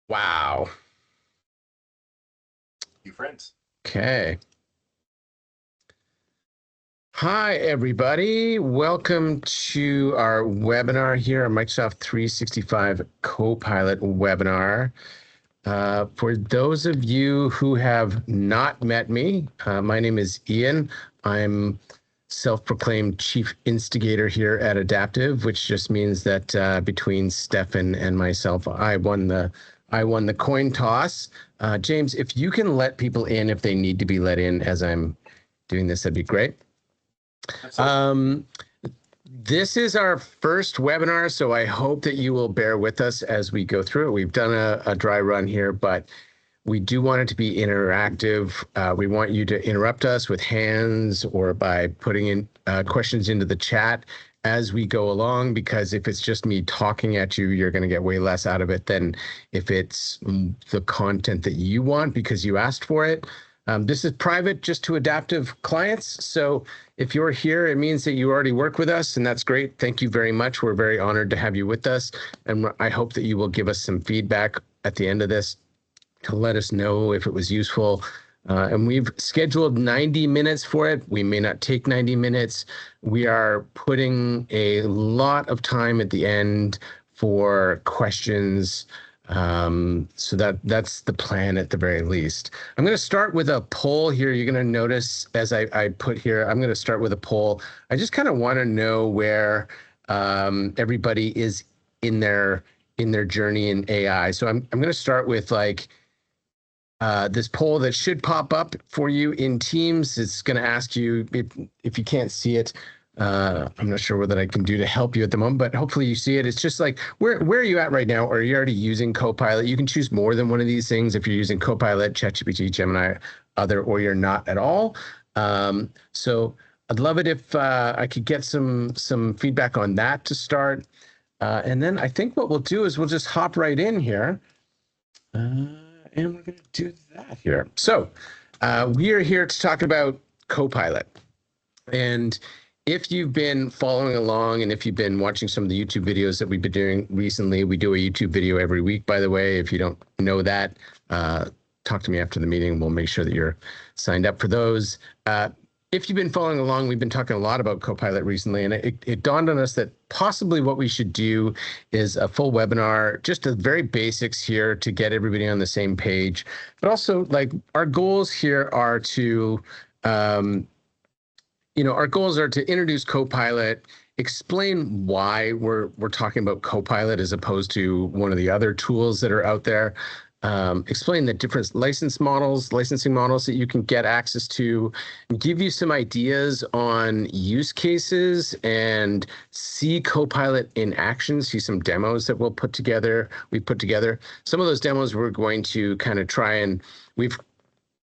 Wow. You friends. Okay. Hi, everybody. Welcome to our webinar here, our Microsoft 365 Copilot webinar. For those of you who have not met me, my name is Ian. I'm self-proclaimed chief instigator here at Adaptive, which just means that between Stefan and myself, I won the coin toss. James, if you can let people in if they need to be let in as I'm doing this, that'd be great. Absolutely. This is our first webinar, so I hope that you will bear with us as we go through it. We've done a dry run here, but we do want it to be interactive. We want you to interrupt us with hands or by putting in questions into the chat as we go along, because if it's just me talking at you, you're going to get way less out of it than if it's the content that you want because you asked for it. This is private just to Adaptive clients. So if you're here, it means that you already work with us, and that's great. Thank you very much. We're very honored to have you with us. And I hope that you will give us some feedback at the end of this to let us know if it was useful. And we've scheduled 90 minutes for it. We may not take 90 minutes. We are putting a lot of time at the end for questions. So that's the plan at the very least. I'm going to start with a poll here. You're going to notice as I put here, I'm going to start with a poll. I just kind of want to know where everybody is in their journey in AI. So I'm going to start with like this poll that should pop up for you in Teams. It's going to ask you if you can't see it. I'm not sure what I can do to help you at the moment, but hopefully you see it. It's just like, where are you at right now? Are you already using Copilot? You can choose more than one of these things if you're using Copilot, ChatGPT, Gemini, other, or you're not at all. So I'd love it if I could get some feedback on that to start. And then I think what we'll do is we'll just hop right in here. And we're going to do that here. So we are here to talk about Copilot. And if you've been following along and if you've been watching some of the YouTube videos that we've been doing recently, we do a YouTube video every week, by the way. If you don't know that, talk to me after the meeting. We'll make sure that you're signed up for those. If you've been following along, we've been talking a lot about Copilot recently, and it dawned on us that possibly what we should do is a full webinar, just the very basics here to get everybody on the same page. But also, like, our goals here are to, our goals are to introduce Copilot, explain why we're talking about Copilot as opposed to one of the other tools that are out there. Explain the different licensing models that you can get access to, give you some ideas on use cases and see Copilot in action, see some demos that we've put together. Some of those demos we're going to kind of try and we've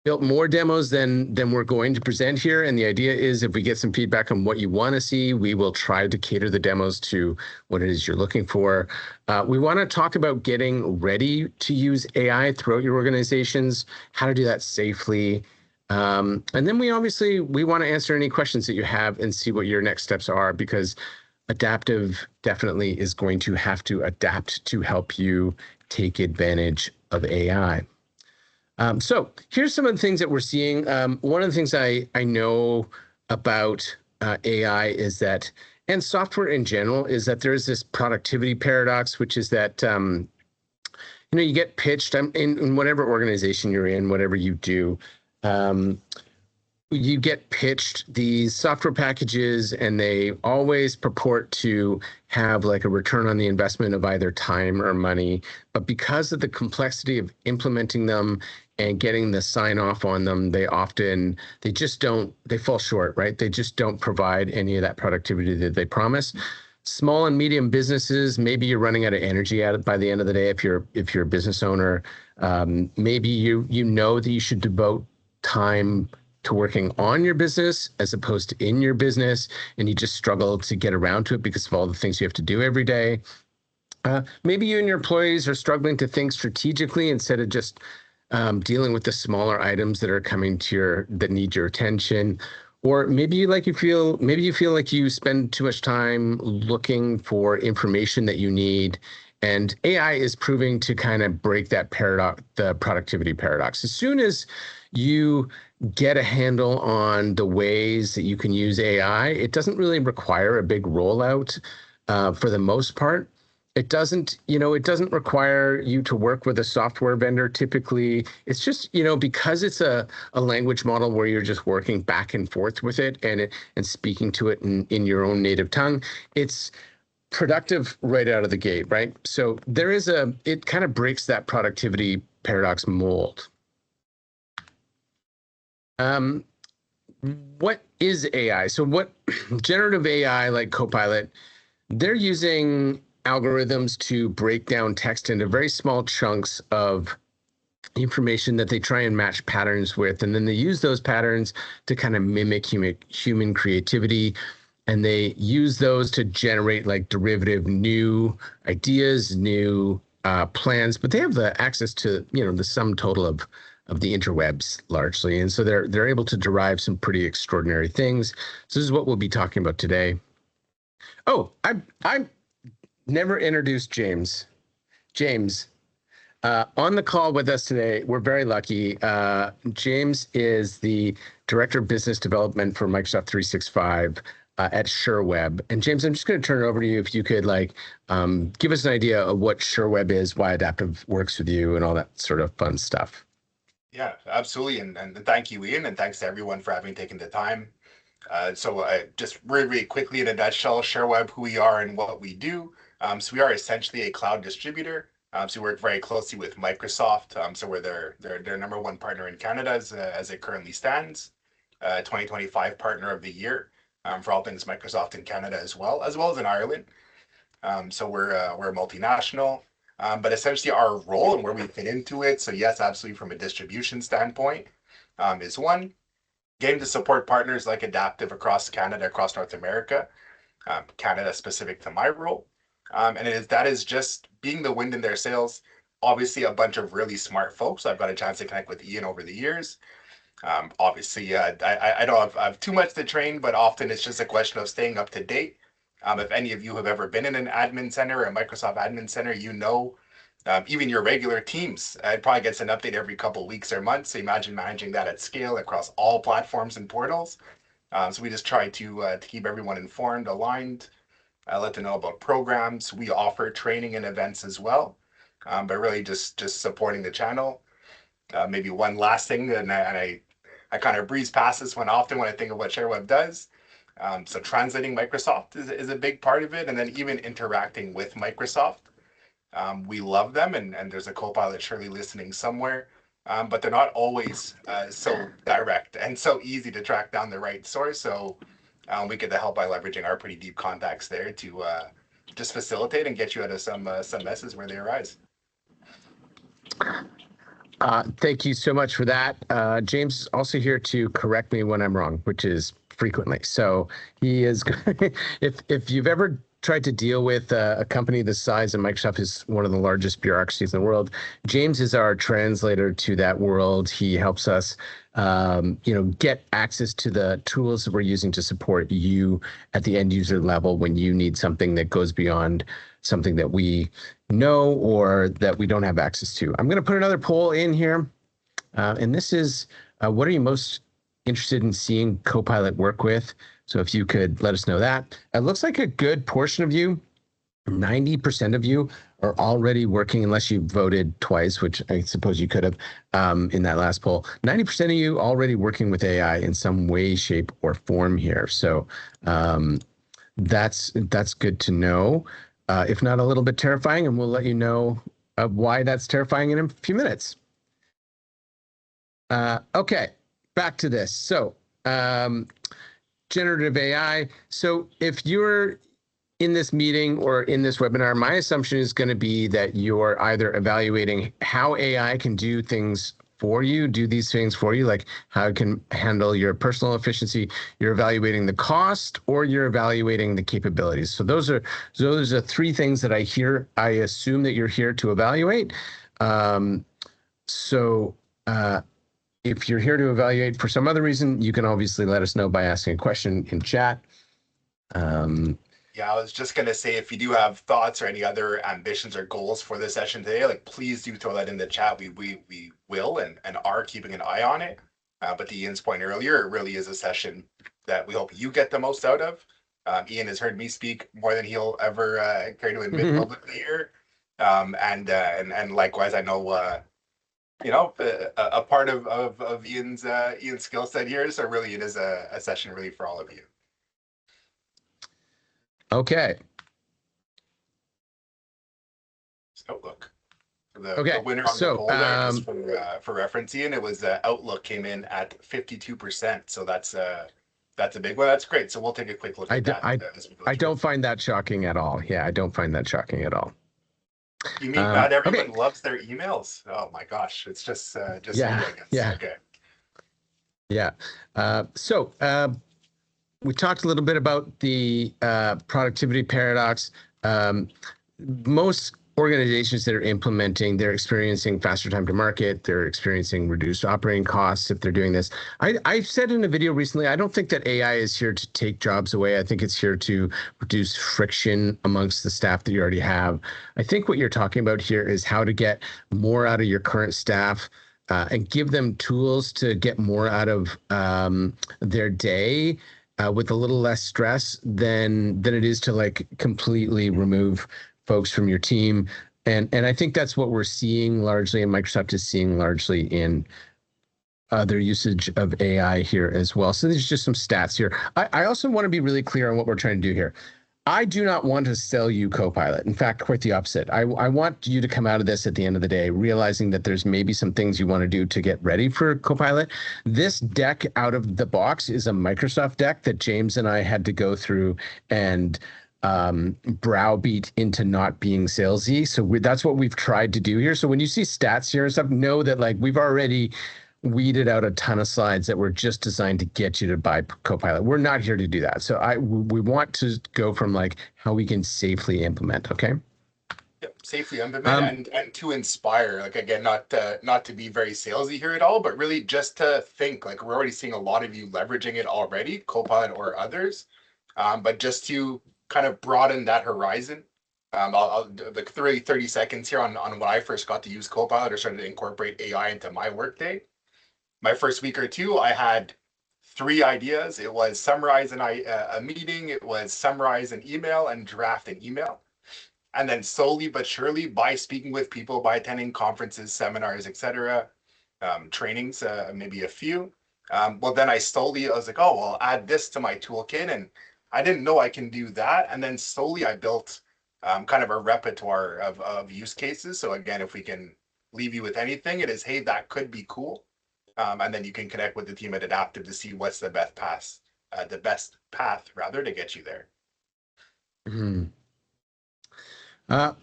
built more demos than we're going to present here. And the idea is if we get some feedback on what you want to see, we will try to cater the demos to what it is you're looking for. We want to talk about getting ready to use AI throughout your organizations, how to do that safely. And then we want to answer any questions that you have and see what your next steps are, because Adaptive definitely is going to have to adapt to help you take advantage of AI. So here's some of the things that we're seeing. One of the things I know about AI is that, and software in general, is that there's this productivity paradox, which is that, you get pitched in whatever organization you're in, whatever you do, you get pitched these software packages and they always purport to have like a return on the investment of either time or money. But because of the complexity of implementing them and getting the sign off on them, they fall short, right? They just don't provide any of that productivity that they promise. Small and medium businesses, maybe you're running out of energy by the end of the day. If you're a business owner, maybe you know that you should devote time to working on your business as opposed to in your business, and you just struggle to get around to it because of all the things you have to do every day. Maybe you and your employees are struggling to think strategically instead of just dealing with the smaller items that are coming that need your attention. Or maybe you feel like you spend too much time looking for information that you need And AI is proving to kind of break that paradox, the productivity paradox. As soon as you get a handle on the ways that you can use AI, it doesn't really require a big rollout for the most part. It doesn't, it doesn't require you to work with a software vendor typically. It's just, because it's a language model where you're just working back and forth with it and speaking to it in your own native tongue, it's productive right out of the gate, right? So it kind of breaks that productivity paradox mold. What is AI? So what generative AI like Copilot, they're using algorithms to break down text into very small chunks of information that they try and match patterns with. And then they use those patterns to kind of mimic human creativity. And they use those to generate like derivative new ideas, new plans, but they have the access to, the sum total of the interwebs largely. And so they're able to derive some pretty extraordinary things. So this is what we'll be talking about today. Oh, I never introduced James. James, on the call with us today, we're very lucky. James is the Director of Business Development for Microsoft 365 at SureWeb. And James, I'm just going to turn it over to you if you could give us an idea of what SureWeb is, why Adaptive works with you, and all that sort of fun stuff. Yeah, absolutely. And thank you, Ian, and thanks to everyone for having taken the time. So just really quickly in a nutshell, ShareWeb, who we are and what we do. So we are essentially a cloud distributor. So we work very closely with Microsoft. So we're their number one partner in Canada as it currently stands. 2025 Partner of the Year for all things Microsoft in Canada as well as in Ireland. So we're a multinational. But essentially our role and where we fit into it. So yes, absolutely from a distribution standpoint, is one. Getting to support partners like Adaptive across Canada, across North America, Canada specific to my role. And that is just being the wind in their sails. Obviously, a bunch of really smart folks. I've got a chance to connect with Ian over the years. Obviously, I don't have too much to train, but often it's just a question of staying up to date. If any of you have ever been in an admin center or a Microsoft admin center, even your regular teams, it probably gets an update every couple of weeks or months. So imagine managing that at scale across all platforms and portals. So we just try to keep everyone informed, aligned, let them know about programs. We offer training and events as well, but really just supporting the channel. Maybe one last thing, and I kind of breeze past this one often when I think of what ShareWeb does. So translating Microsoft is a big part of it, and then even interacting with Microsoft. We love them, and there's a Copilot surely listening somewhere, but they're not always so direct and so easy to track down the right source. So we get the help by leveraging our pretty deep contacts there to just facilitate and get you out of some messes where they arise. Thank you so much for that. James is also here to correct me when I'm wrong, which is frequently. So he is, if you've ever tried to deal with a company the size of Microsoft, is one of the largest bureaucracies in the world, James is our translator to that world. He helps us, get access to the tools that we're using to support you at the end user level when you need something that goes beyond something that we know or that we don't have access to. I'm going to put another poll in here. And this is, what are you most interested in seeing Copilot work with? So if you could let us know that. It looks like a good portion of you, 90% of you, are already working, unless you voted twice, which I suppose you could have in that last poll. 90% of you already working with AI in some way, shape, or form here. So that's good to know. If not a little bit terrifying, and we'll let you know why that's terrifying in a few minutes. Okay, back to this. So generative AI. So if you're in this meeting or in this webinar, my assumption is going to be that you're either evaluating how AI can do things for you, do these things for you, like how it can handle your personal efficiency. You're evaluating the cost, or you're evaluating the capabilities. So those are three things that I assume that you're here to evaluate. If you're here to evaluate for some other reason, you can obviously let us know by asking a question in chat. Yeah, I was just gonna say if you do have thoughts or any other ambitions or goals for the session today, like please do throw that in the chat. We will and are keeping an eye on it. But to Ian's point earlier, it really is a session that we hope you get the most out of. Ian has heard me speak more than he'll ever care to admit publicly here. And likewise, I know a part of Ian's skill set here. So really, it is a session really for all of you. Okay. Outlook. Okay. The winner on the poll there, just for reference, Ian, it was Outlook came in at 52%. So that's a big one. That's great. So we'll take a quick look at that. I don't find that shocking at all. Yeah, I don't find that shocking at all. You mean not everyone loves their emails? Oh my gosh, it's just yeah, me, I guess. Yeah. Okay. Yeah. So we talked a little bit about the productivity paradox. Most organizations that are implementing, they're experiencing faster time to market. They're experiencing reduced operating costs if they're doing this. I've said in a video recently, I don't think that AI is here to take jobs away. I think it's here to reduce friction amongst the staff that you already have. I think what you're talking about here is how to get more out of your current staff and give them tools to get more out of their day with a little less stress than it is to like completely remove folks from your team. And I think that's what we're seeing largely, and Microsoft is seeing largely in their usage of AI here as well. So there's just some stats here. I also want to be really clear on what we're trying to do here. I do not want to sell you Copilot. In fact, quite the opposite. I want you to come out of this at the end of the day realizing that there's maybe some things you want to do to get ready for Copilot. This deck out of the box is a Microsoft deck that James and I had to go through and browbeat into not being salesy. So that's what we've tried to do here. So when you see stats here and stuff, know that like we've already weeded out a ton of slides that were just designed to get you to buy Copilot. We're not here to do that. So we want to go from like how we can safely implement. Okay. Yep, safely implement and to inspire. Like again, not to be very salesy here at all, but really just to think. Like we're already seeing a lot of you leveraging it already, Copilot or others, but just to kind of broaden that horizon. I'll like 30 seconds here on when I first got to use Copilot or started to incorporate AI into my workday. My first week or two, I had 3 ideas. It was summarize a meeting, it was summarize an email, and draft an email. And then slowly but surely, by speaking with people, by attending conferences, seminars, etc., trainings, maybe a few. Well, then I was like, oh, well, I'll add this to my toolkit, and I didn't know I can do that. And then slowly I built kind of a repertoire of use cases. So again, if we can leave you with anything, it is, hey, that could be cool. And then you can connect with the team at Adaptive to see what's the best path, to get you there. Mm-hmm.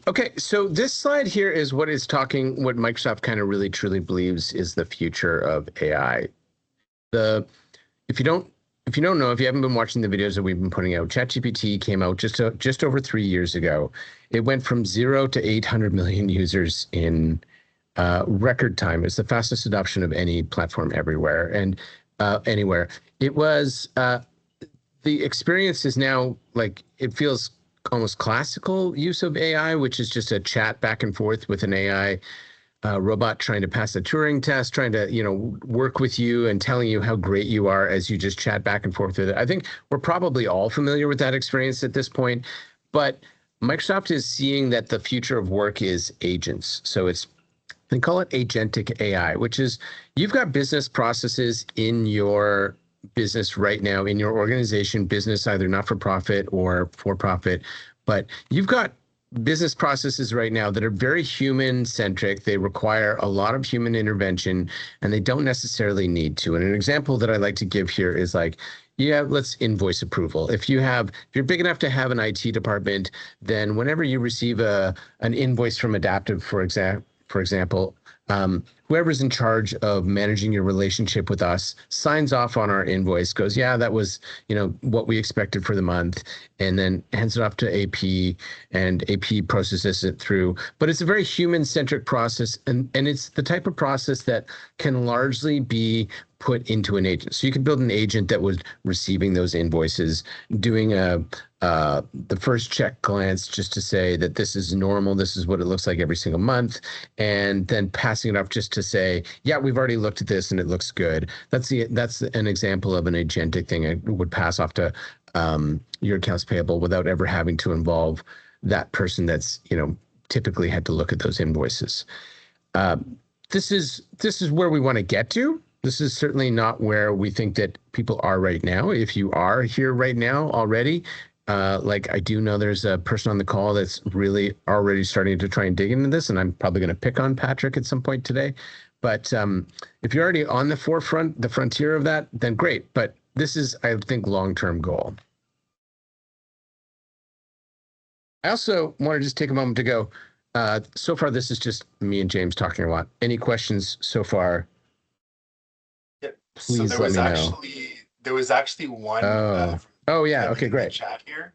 Okay, so this slide here is what Microsoft kind of really truly believes is the future of AI. If you don't know, if you haven't been watching the videos that we've been putting out, ChatGPT came out just over 3 years ago. It went from 0 to 800 million users in record time. It's the fastest adoption of any platform everywhere and anywhere. It was the experience is now like it feels almost classical use of AI, which is just a chat back and forth with an AI robot trying to pass a Turing test, trying to work with you and telling you how great you are as you just chat back and forth with it. I think we're probably all familiar with that experience at this point, but Microsoft is seeing that the future of work is agents. So they call it agentic AI, which is you've got business processes in your business right now, in your organization, business, either not-for-profit or for-profit, but you've got business processes right now that are very human-centric. They require a lot of human intervention, and they don't necessarily need to. And an example that I like to give here is like, let's invoice approval. If you're big enough to have an IT department, then whenever you receive an invoice from Adaptive, for example, whoever's in charge of managing your relationship with us signs off on our invoice, goes, yeah, that was, what we expected for the month, and then hands it off to AP, and AP processes it through. But it's a very human-centric process, and it's the type of process that can largely be put into an agent. So you can build an agent that was receiving those invoices, doing a the first check glance just to say that this is normal, this is what it looks like every single month, and then passing it off just to say, yeah, we've already looked at this and it looks good. That's an example of an agentic thing I would pass off to your accounts payable without ever having to involve that person that's typically had to look at those invoices. This is where we want to get to. This is certainly not where we think that people are right now. If you are here right now already, like I do know there's a person on the call that's really already starting to try and dig into this, and I'm probably going to pick on Patrick at some point today. But if you're already on the forefront, the frontier of that, then great. But this is, I think, long-term goal. I also want to just take a moment to go. So far, this is just me and James talking a lot. Any questions so far? Yep. Please so let me know. There was actually one. Oh yeah. Okay, great. Chat here.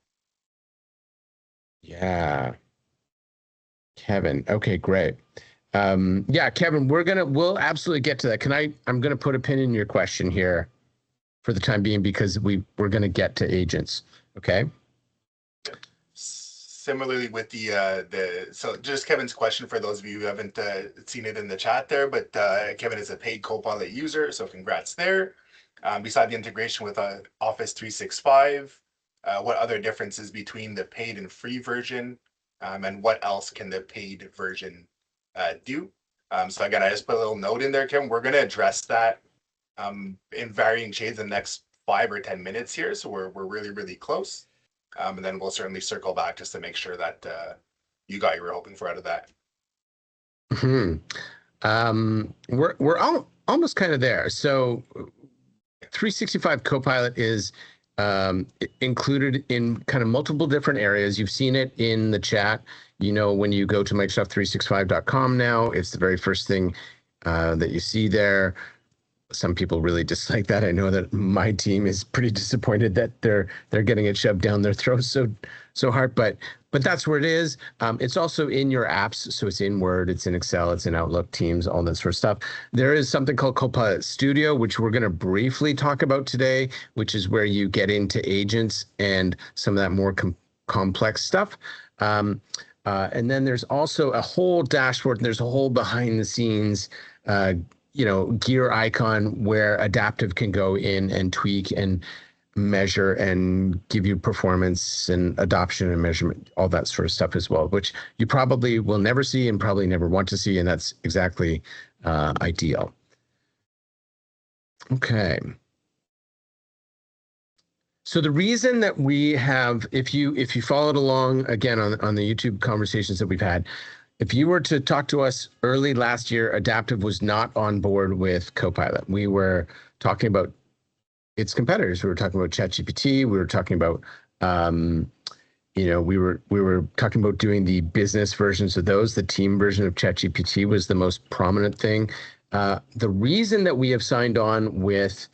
Yeah. Kevin. Okay, great. Yeah, Kevin, we'll absolutely get to that. I'm gonna put a pin in your question here for the time being because we're gonna get to agents. Okay. Similarly with so just Kevin's question for those of you who haven't seen it in the chat there, but Kevin is a paid Copilot user, so congrats there. Beside the integration with Office 365, what other differences between the paid and free version, and what else can the paid version do? So again, I just put a little note in there, Kevin. We're going to address that in varying shades in the next 5 or 10 minutes here, so we're really, really close. And then we'll certainly circle back just to make sure that you got what you were hoping for out of that. We're almost kind of there. So 365 Copilot is included in kind of multiple different areas. You've seen it in the chat. When you go to Microsoft365.com now, it's the very first thing that you see there. Some people really dislike that. I know that my team is pretty disappointed that they're getting it shoved down their throats so hard, but that's where it is. It's also in your apps, so it's in Word, it's in Excel, it's in Outlook, Teams, all that sort of stuff. There is something called Copilot Studio, which we're going to briefly talk about today, which is where you get into agents and some of that more complex stuff. And then there's also a whole dashboard, and there's a whole behind the scenes gear icon where Adaptive can go in and tweak and measure and give you performance and adoption and measurement, all that sort of stuff as well, which you probably will never see and probably never want to see, and that's exactly ideal. Okay. So the reason that we have, if you followed along again on the YouTube conversations that we've had, if you were to talk to us early last year, Adaptive was not on board with Copilot. We were talking about its competitors. We were talking about ChatGPT. We were talking about, we were talking about doing the business versions of those. The team version of ChatGPT was the most prominent thing. The reason that we have signed on with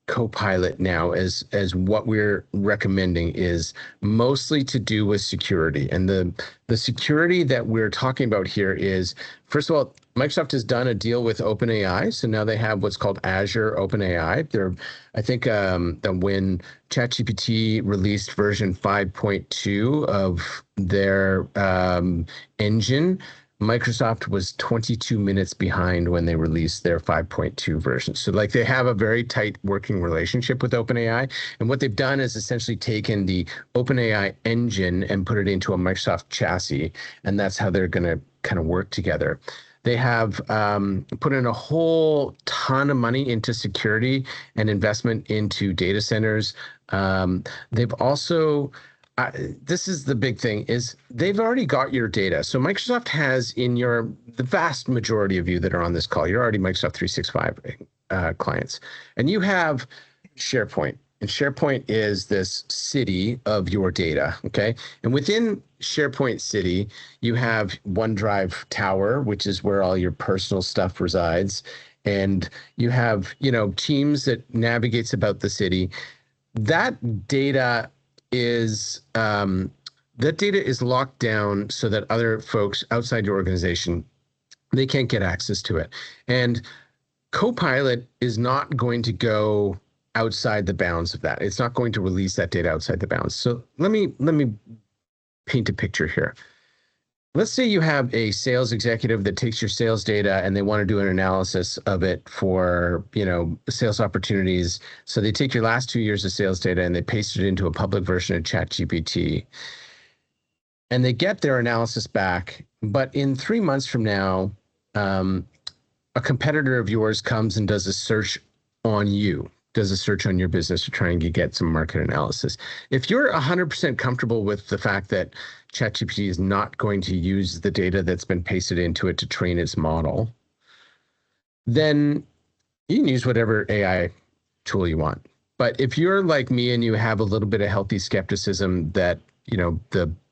Copilot now as what we're recommending is mostly to do with security. And the security that we're talking about here is, first of all, Microsoft has done a deal with OpenAI. So now they have what's called Azure OpenAI. I think that when ChatGPT released version 5.2 of their engine, Microsoft was 22 minutes behind when they released their 5.2 version. So they have a very tight working relationship with OpenAI. And what they've done is essentially taken the OpenAI engine and put it into a Microsoft chassis. And that's how they're going to kind of work together. They have put in a whole ton of money into security and investment into data centers. They've also... this is the big thing, is they've already got your data. So Microsoft has the vast majority of you that are on this call, you're already Microsoft 365 clients. And you have SharePoint. And SharePoint is this city of your data, okay? And within SharePoint city, you have OneDrive Tower, which is where all your personal stuff resides. And you have, Teams that navigates about the city. That data is locked down so that other folks outside your organization, they can't get access to it. And Copilot is not going to go outside the bounds of that. It's not going to release that data outside the bounds. So let me paint a picture here. Let's say you have a sales executive that takes your sales data and they want to do an analysis of it for, sales opportunities. So they take your last 2 years of sales data and they paste it into a public version of ChatGPT. And they get their analysis back. But in 3 months from now, a competitor of yours comes and does a search on you, does a search on your business to try and get some market analysis. If you're 100% comfortable with the fact that ChatGPT is not going to use the data that's been pasted into it to train its model, then you can use whatever AI tool you want. But if you're like me and you have a little bit of healthy skepticism that,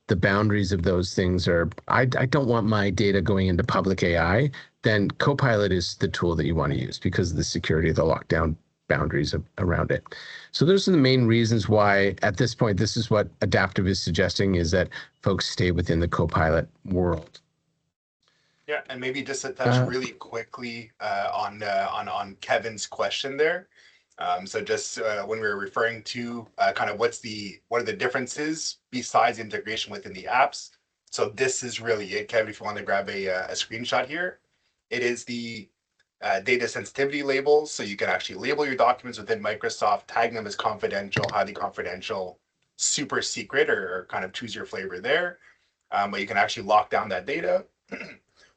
the boundaries of those things are, I don't want my data going into public AI, then Copilot is the tool that you want to use because of the security of the lockdown boundaries around it. So those are the main reasons why at this point, this is what Adaptive is suggesting, is that folks stay within the Copilot world. Yeah, and maybe just to touch really quickly on Kevin's question there. So just when we were referring to kind of what are the differences besides integration within the apps. So this is really it, Kevin, if you want to grab a screenshot here. It is the data sensitivity labels. So you can actually label your documents within Microsoft, tag them as confidential, highly confidential, super secret, or kind of choose your flavor there. But you can actually lock down that data.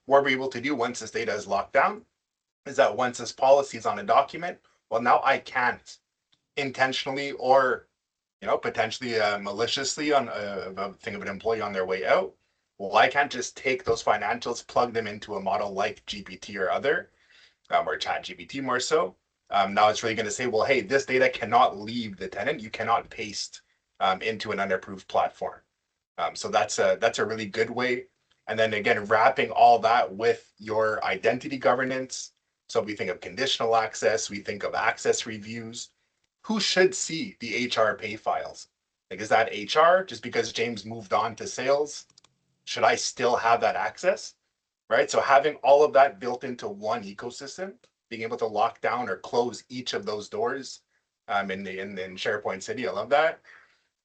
What we're able to do once this data is locked down is that once this policy is on a document, well, now I can't intentionally or potentially maliciously on think of an employee on their way out. Well, I can't just take those financials, plug them into a model like GPT or other, or Chat GPT more so. Now it's really going to say, well, hey, this data cannot leave the tenant. You cannot paste into an unapproved platform. So that's a really good way. And then again, wrapping all that with your identity governance. So we think of conditional access, we think of access reviews. Who should see the HR pay files? Like, is that HR? Just because James moved on to sales, should I still have that access? Right? So having all of that built into one ecosystem, being able to lock down or close each of those doors in SharePoint City, I love that.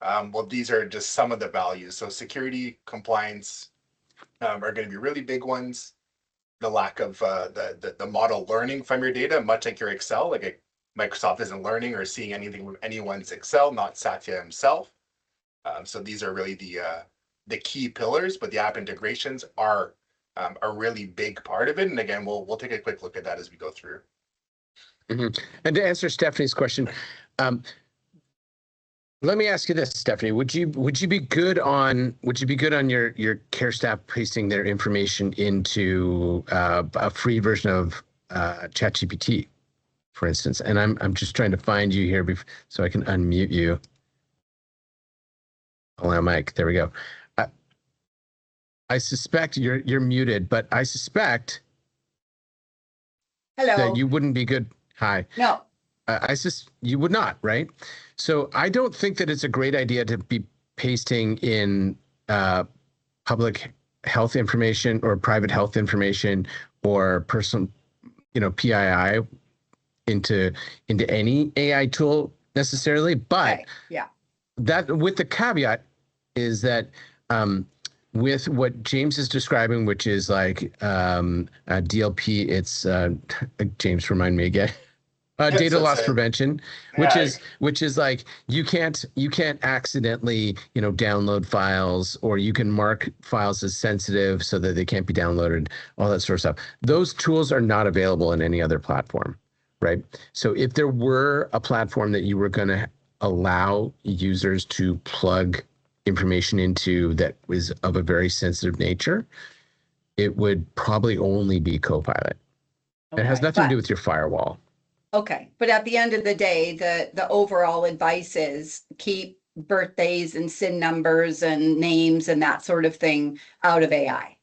Well, these are just some of the values. So security, compliance are going to be really big ones. The lack of the model learning from your data, much like your Excel, like Microsoft isn't learning or seeing anything from anyone's Excel, not Satya himself. So these are really the key pillars, but the app integrations are a really big part of it. And again, we'll take a quick look at that as we go through. Mm-hmm. And to answer Stephanie's question, let me ask you this, Stephanie. Would you be good on your care staff pasting their information into a free version of ChatGPT, for instance? And I'm just trying to find you here so I can unmute you. Hold on, Mike. There we go. I suspect you're muted, but I suspect that you wouldn't be good. Hi. No. You would not, right? So I don't think that it's a great idea to be pasting in public health information or private health information or personal, PII into any AI tool necessarily. But yeah, that with the caveat is that with what James is describing, which is like DLP, it's James, remind me again. Data loss prevention, which is like you can't accidentally download files, or you can mark files as sensitive so that they can't be downloaded, all that sort of stuff. Those tools are not available in any other platform, right? So if there were a platform that you were going to allow users to plug information into that was of a very sensitive nature, it would probably only be Copilot. Okay, it has nothing to do with your firewall. Okay, but at the end of the day, the overall advice is keep birthdays and SIN numbers and names and that sort of thing out of AI.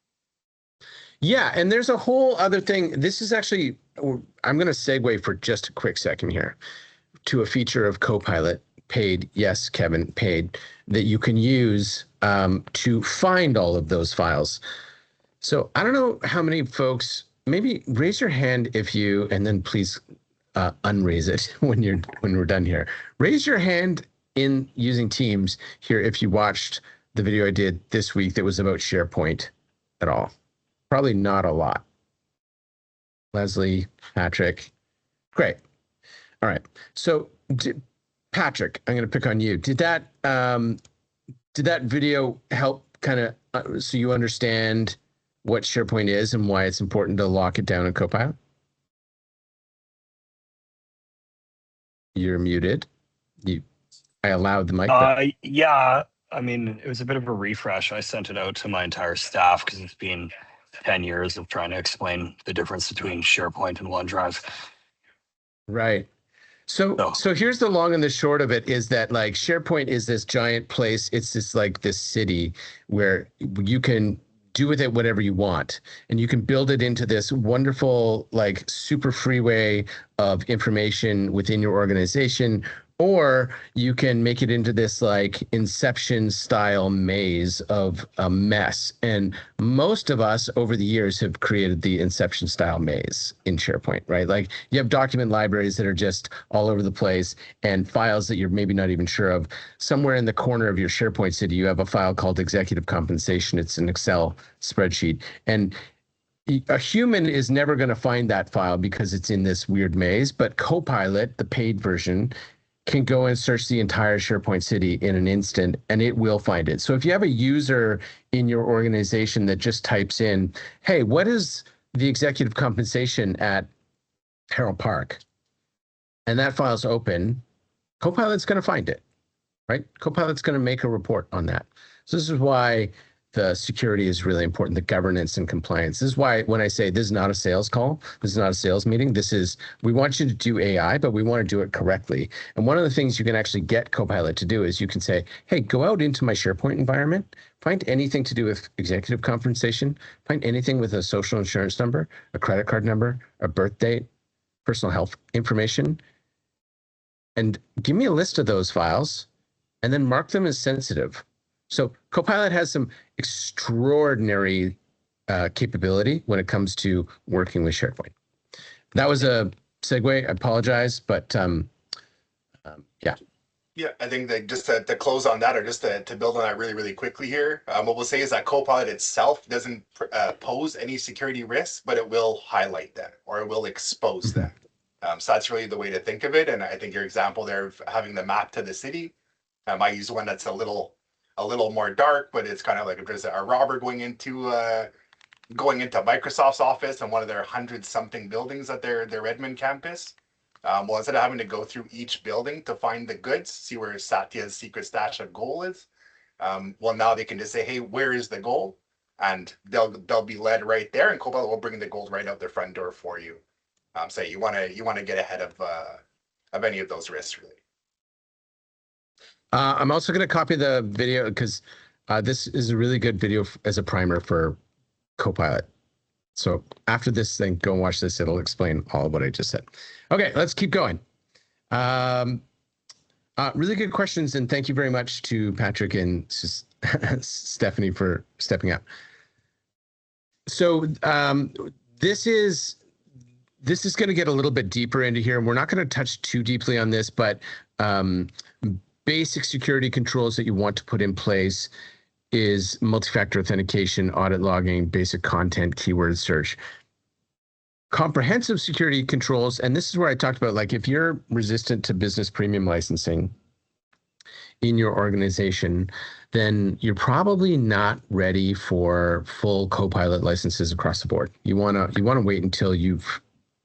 Yeah, and there's a whole other thing. This is actually, I'm going to segue for just a quick second here to a feature of Copilot, paid, yes, Kevin, paid, that you can use to find all of those files. So I don't know how many folks, maybe raise your hand if you, and then please unraise it when we're done here. Raise your hand in using Teams here if you watched the video I did this week that was about SharePoint at all. Probably not a lot. Leslie, Patrick, great. All right. So Patrick, I'm going to pick on you. Did that video help kind of so you understand what SharePoint is and why it's important to lock it down in Copilot? You're muted. I allowed the mic. Yeah, I mean, it was a bit of a refresh. I sent it out to my entire staff because it's been 10 years of trying to explain the difference between SharePoint and OneDrive. Right. So here's the long and the short of it is that like SharePoint is this giant place. It's just like this city where you can do with it whatever you want. And you can build it into this wonderful, like super freeway of information within your organization, or you can make it into this like Inception style maze of a mess. And most of us over the years have created the Inception style maze in SharePoint, right? Like you have document libraries that are just all over the place and files that you're maybe not even sure of. Somewhere in the corner of your SharePoint city, you have a file called executive compensation. It's an Excel spreadsheet. And a human is never going to find that file because it's in this weird maze, but Copilot, the paid version, can go and search the entire SharePoint city in an instant, and it will find it. So if you have a user in your organization that just types in, hey, what is the executive compensation at Harold Park? And that file's open, Copilot's going to find it, right? Copilot's going to make a report on that. So this is why the security is really important, the governance and compliance. This is why when I say this is not a sales call, this is not a sales meeting, this is, we want you to do AI, but we want to do it correctly. And one of the things you can actually get Copilot to do is you can say, hey, go out into my SharePoint environment, find anything to do with executive compensation, find anything with a social insurance number, a credit card number, a birth date, personal health information, and give me a list of those files and then mark them as sensitive. So Copilot has some extraordinary capability when it comes to working with SharePoint. That was a segue. I apologize, but yeah. Yeah, I think that just to close on that, or just to build on that really, really quickly here, what we'll say is that Copilot itself doesn't pose any security risks, but it will highlight them or it will expose them. So that's really the way to think of it. And I think your example there of having the map to the city, I use one that's a little more dark, but it's kind of like if there's a robber going into Microsoft's office and one of their 100-something buildings at their Redmond campus. Well, instead of having to go through each building to find the goods, see where Satya's secret stash of gold is, well, now they can just say, hey, where is the gold? And they'll be led right there, and Copilot will bring the gold right out their front door for you. So you want to get ahead of any of those risks, really. I'm also going to copy the video because this is a really good video as a primer for Copilot. So after this thing, go and watch this. It'll explain all of what I just said. Okay, let's keep going. Really good questions, and thank you very much to Patrick and Stephanie for stepping up. So this is going to get a little bit deeper into here, and we're not going to touch too deeply on this, but basic security controls that you want to put in place is multi-factor authentication, audit logging, basic content, keyword search. Comprehensive security controls, and this is where I talked about, like, if you're resistant to business premium licensing in your organization, then you're probably not ready for full Copilot licenses across the board. You wanna wait until you've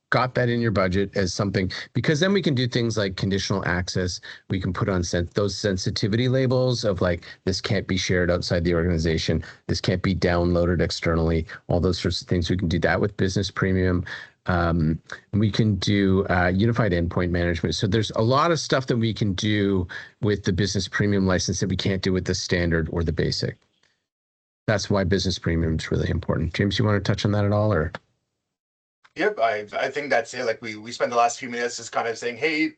got that in your budget as something, because then we can do things like conditional access. We can put on those sensitivity labels of like, this can't be shared outside the organization. This can't be downloaded externally, all those sorts of things. We can do that with business premium. We can do unified endpoint management. So there's a lot of stuff that we can do with the business premium license that we can't do with the standard or the basic. That's why business premium is really important. James, you want to touch on that at all, or? Yep, I think that's it. Like we spent the last few minutes just kind of saying, hey,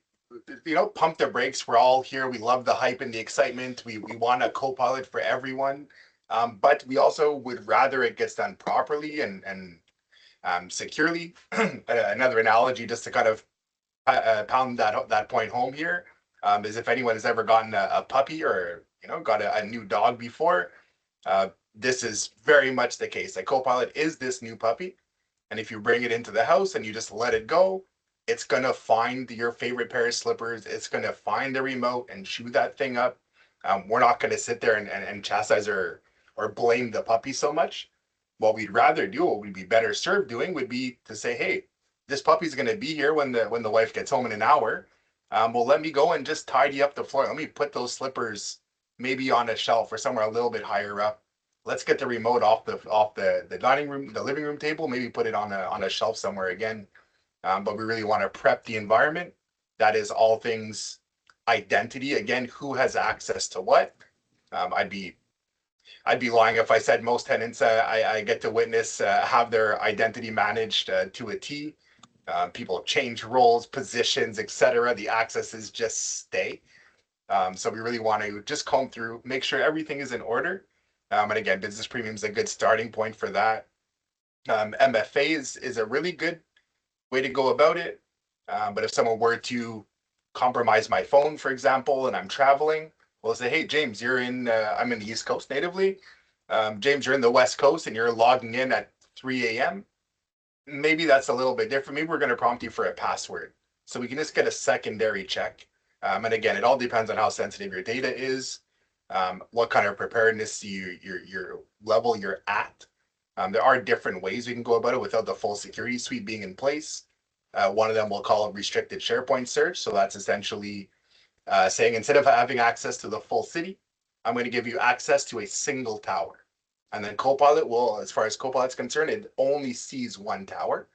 pump the brakes. We're all here. We love the hype and the excitement. We want a Copilot for everyone. But we also would rather it gets done properly and securely. Another analogy just to kind of pound that point home here, is if anyone has ever gotten a puppy or got a new dog before, this is very much the case. Like Copilot is this new puppy, and if you bring it into the house and you just let it go, it's gonna find your favorite pair of slippers. It's gonna find the remote and chew that thing up. We're not gonna sit there and chastise or blame the puppy so much. What we'd rather do, what we'd be better served doing, would be to say, hey, this puppy's gonna be here when the wife gets home in an hour. Well, let me go and just tidy up the floor. Let me put those slippers maybe on a shelf or somewhere a little bit higher up. Let's get the remote off the dining room, the living room table. Maybe put it on a shelf somewhere again. But we really want to prep the environment. That is all things identity. Again, who has access to what? I'd be lying if I said most tenants I get to witness have their identity managed to a T. People change roles, positions, etc. The accesses just stay. So we really want to just comb through, make sure everything is in order. And again, business premium is a good starting point for that. MFA is a really good way to go about it. But if someone were to compromise my phone, for example, and I'm traveling, we'll say, hey, James, I'm in the East Coast natively. James, you're in the West Coast and you're logging in at 3 a.m. Maybe that's a little bit different. Maybe we're going to prompt you for a password. So we can just get a secondary check. And again, it all depends on how sensitive your data is, what kind of preparedness your level you're at. There are different ways we can go about it without the full security suite being in place. One of them we'll call restricted SharePoint search. So that's essentially saying instead of having access to the full city, I'm going to give you access to a single tower. And then Copilot will, as far as Copilot's concerned, it only sees one tower.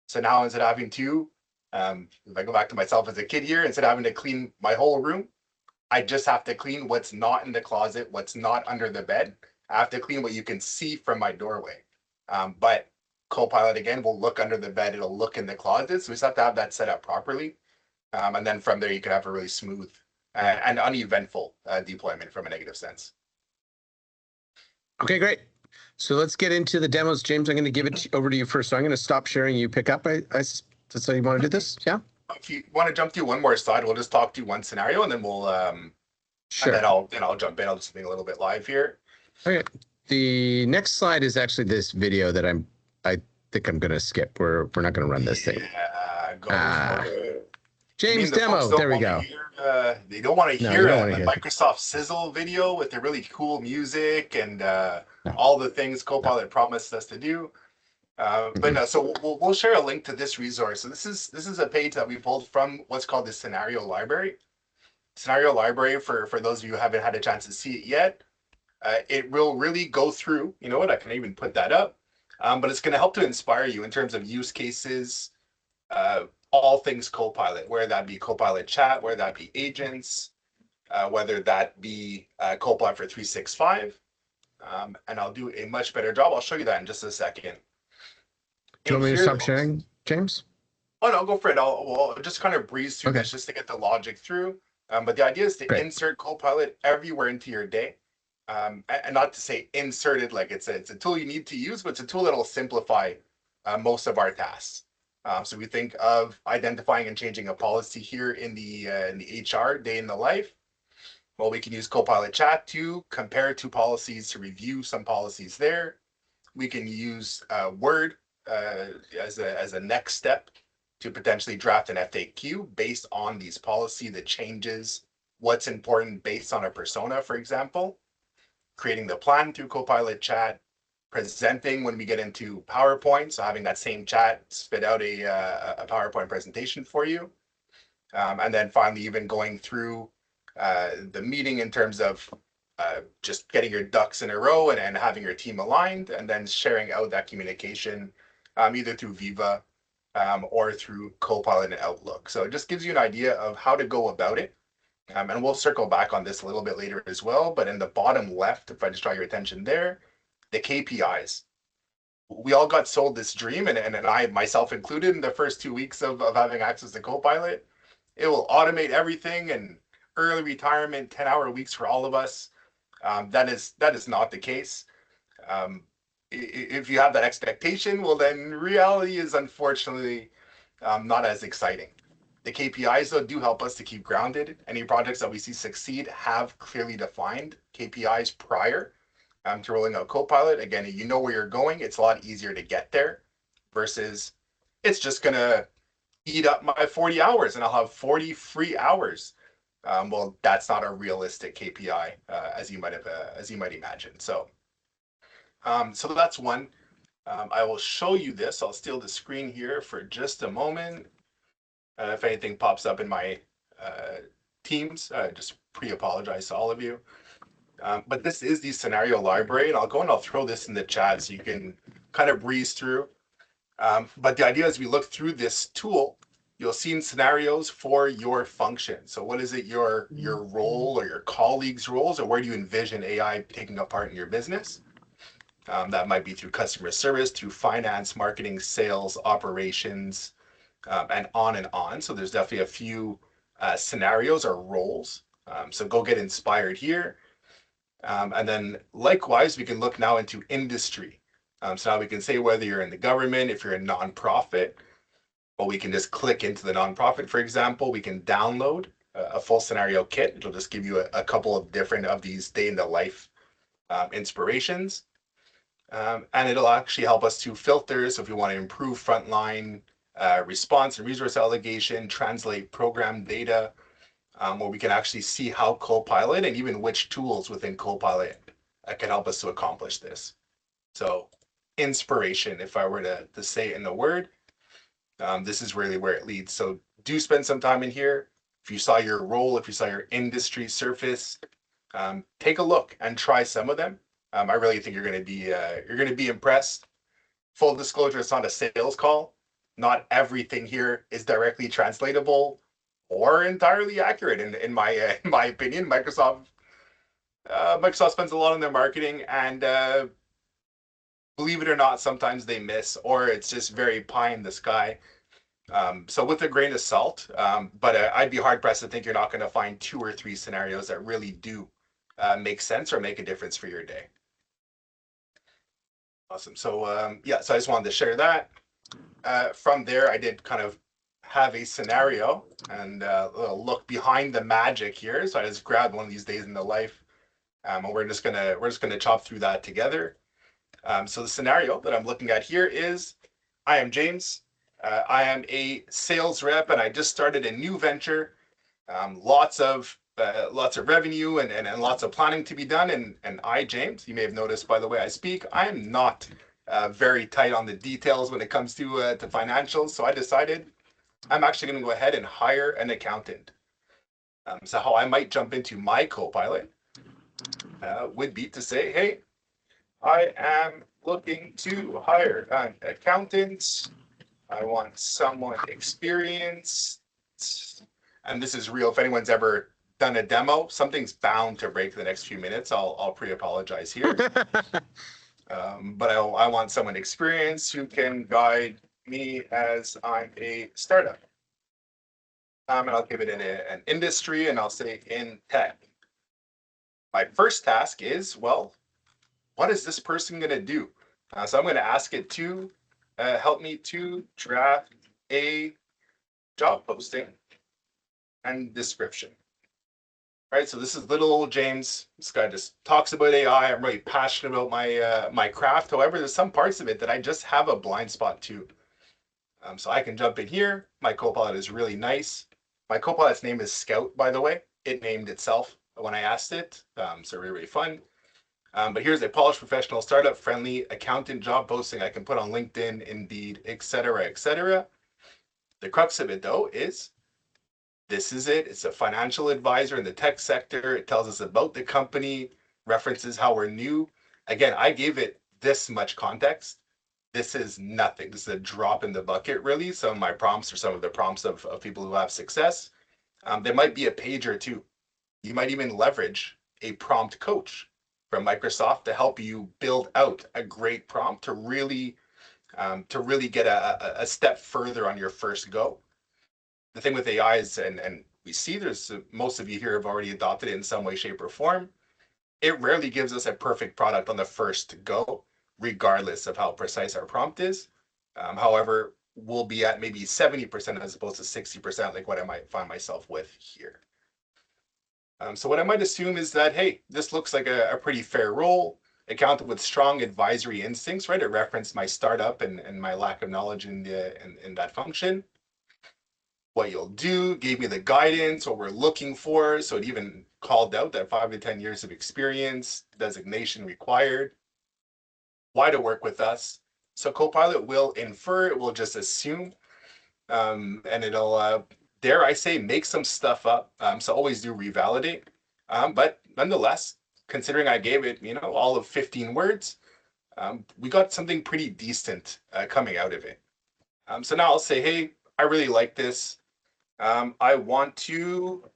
So now instead of having to, if I go back to myself as a kid here, instead of having to clean my whole room, I just have to clean what's not in the closet, what's not under the bed. I have to clean what you can see from my doorway. But Copilot, again, will look under the bed. It'll look in the closet. So we just have to have that set up properly. And then from there, you can have a really smooth and uneventful deployment from a negative sense. Okay, great. So let's get into the demos. James, I'm going to give it over to you first. So I'm going to stop sharing. You pick up. That's how you want to do this? Yeah. If you want to jump through one more slide, we'll just talk through one scenario, and then we'll Sure. and then I'll jump in. I'll do something a little bit live here. Okay. The next slide is actually this video that I think I'm going to skip. We're not going to run this thing. Yeah, go for it. James demo. There we go. They don't want to hear a Microsoft Sizzle video with the really cool music and all the things Copilot promised us to do. But no, so we'll share a link to this resource. So this is a page that we pulled from what's called the Scenario Library. Scenario Library, for those of you who haven't had a chance to see it yet, it will really go through, you know what, I can even put that up, but it's going to help to inspire you in terms of use cases, all things Copilot, whether that be Copilot chat, whether that be agents, whether that be Copilot for 365, and I'll do a much better job. I'll show you that in just a second. Do you want me to stop sharing, James? Oh, no, go for it. I'll just kind of breeze through this just to get the logic through. But the idea is to insert Copilot everywhere into your day. And not to say inserted like it's a tool you need to use, but it's a tool that will simplify most of our tasks. So we think of identifying and changing a policy here in the HR day in the life. Well, we can use Copilot chat to compare two policies, to review some policies there. We can use Word as a next step to potentially draft an FAQ based on these policy, the changes, what's important based on a persona, for example. Creating the plan through Copilot chat, presenting when we get into PowerPoint, so having that same chat spit out a PowerPoint presentation for you. And then finally, even going through the meeting in terms of just getting your ducks in a row and having your team aligned, and then sharing out that communication either through Viva or through Copilot and Outlook. So it just gives you an idea of how to go about it. And we'll circle back on this a little bit later as well. But in the bottom left, if I just draw your attention there, the KPIs. We all got sold this dream, and I myself included, in the first 2 weeks of having access to Copilot. It will automate everything and early retirement, 10-hour weeks for all of us. That is not the case. If you have that expectation, well, then reality is unfortunately not as exciting. The KPIs, though, do help us to keep grounded. Any projects that we see succeed have clearly defined KPIs prior to rolling out Copilot. Again, you know where you're going. It's a lot easier to get there versus it's just going to eat up my 40 hours and I'll have 40 free hours. Well, that's not a realistic KPI as you might imagine. So that's one. I will show you this. I'll steal the screen here for just a moment. If anything pops up in my Teams, just pre-apologize to all of you. But this is the scenario library, and I'll throw this in the chat so you can kind of breeze through. But the idea is we look through this tool, you'll see in scenarios for your function. So what is it your role or your colleagues' roles, or where do you envision AI taking a part in your business? That might be through customer service, through finance, marketing, sales, operations, and on and on. So there's definitely a few scenarios or roles. So go get inspired here. And then likewise, we can look now into industry. So now we can say whether you're in the government, if you're a nonprofit, well, we can just click into the nonprofit, for example. We can download a full scenario kit. It'll just give you a couple of different of these day in the life inspirations. And it'll actually help us to filter. So if we want to improve frontline response and resource allocation, translate program data, where we can actually see how Copilot and even which tools within Copilot can help us to accomplish this. So inspiration, if I were to say it in a word, this is really where it leads. So do spend some time in here. If you saw your role, if you saw your industry surface, take a look and try some of them. I really think you're going to be impressed. Full disclosure, it's not a sales call. Not everything here is directly translatable or entirely accurate. In my opinion, Microsoft spends a lot on their marketing, and believe it or not, sometimes they miss, or it's just very pie in the sky. So with a grain of salt, but I'd be hard pressed to think you're not going to find 2 or 3 scenarios that really do make sense or make a difference for your day. Awesome. So yeah, so I just wanted to share that. From there, I did kind of have a scenario and a look behind the magic here. So I just grabbed one of these days in the life, and we're just gonna chop through that together. So the scenario that I'm looking at here is, I am James. I am a sales rep, and I just started a new venture. Lots of revenue and lots of planning to be done. And I, James, you may have noticed by the way I speak, I am not very tight on the details when it comes to financials. So I decided I'm actually going to go ahead and hire an accountant. So how I might jump into my Copilot would be to say, hey, I am looking to hire an accountant. I want someone experienced. And this is real. If anyone's ever done a demo, something's bound to break the next few minutes. I'll pre-apologize here. But I want someone experienced who can guide me as I'm a startup. And I'll give it an industry, and I'll say in tech. My first task is, well, what is this person going to do? So I'm going to ask it to help me to draft a job posting and description. Right, so this is little old James. This guy just talks about AI. I'm really passionate about my craft. However, there's some parts of it that I just have a blind spot to. So I can jump in here. My Copilot is really nice. My Copilot's name is Scout, by the way. It named itself when I asked it. So really, really fun. But here's a polished professional startup friendly accountant job posting I can put on LinkedIn, Indeed, etc., etc. The crux of it, though, is this is it. It's a financial advisor in the tech sector. It tells us about the company, references how we're new. Again, I gave it this much context. This is nothing. This is a drop in the bucket, really. Some of my prompts are some of the prompts of people who have success. There might be a page or two. You might even leverage a prompt coach from Microsoft to help you build out a great prompt to really get a step further on your first go. The thing with AI is, and we see there's most of you here have already adopted it in some way, shape, or form. It rarely gives us a perfect product on the first go, regardless of how precise our prompt is. However, will be at maybe 70% as opposed to 60%, like what I might find myself with here. So what I might assume is that, hey, this looks like a pretty fair role. Accountant with strong advisory instincts, right? It referenced my startup and my lack of knowledge in that function. What you'll do, gave me the guidance, what we're looking for. So it even called out that 5 to 10 years of experience, designation required. Why to work with us? So Copilot will infer, it will just assume, and it'll, dare I say, make some stuff up. So always do revalidate. But nonetheless, considering I gave it, all of 15 words, we got something pretty decent coming out of it. So now I'll say, hey, I really like this. I want to,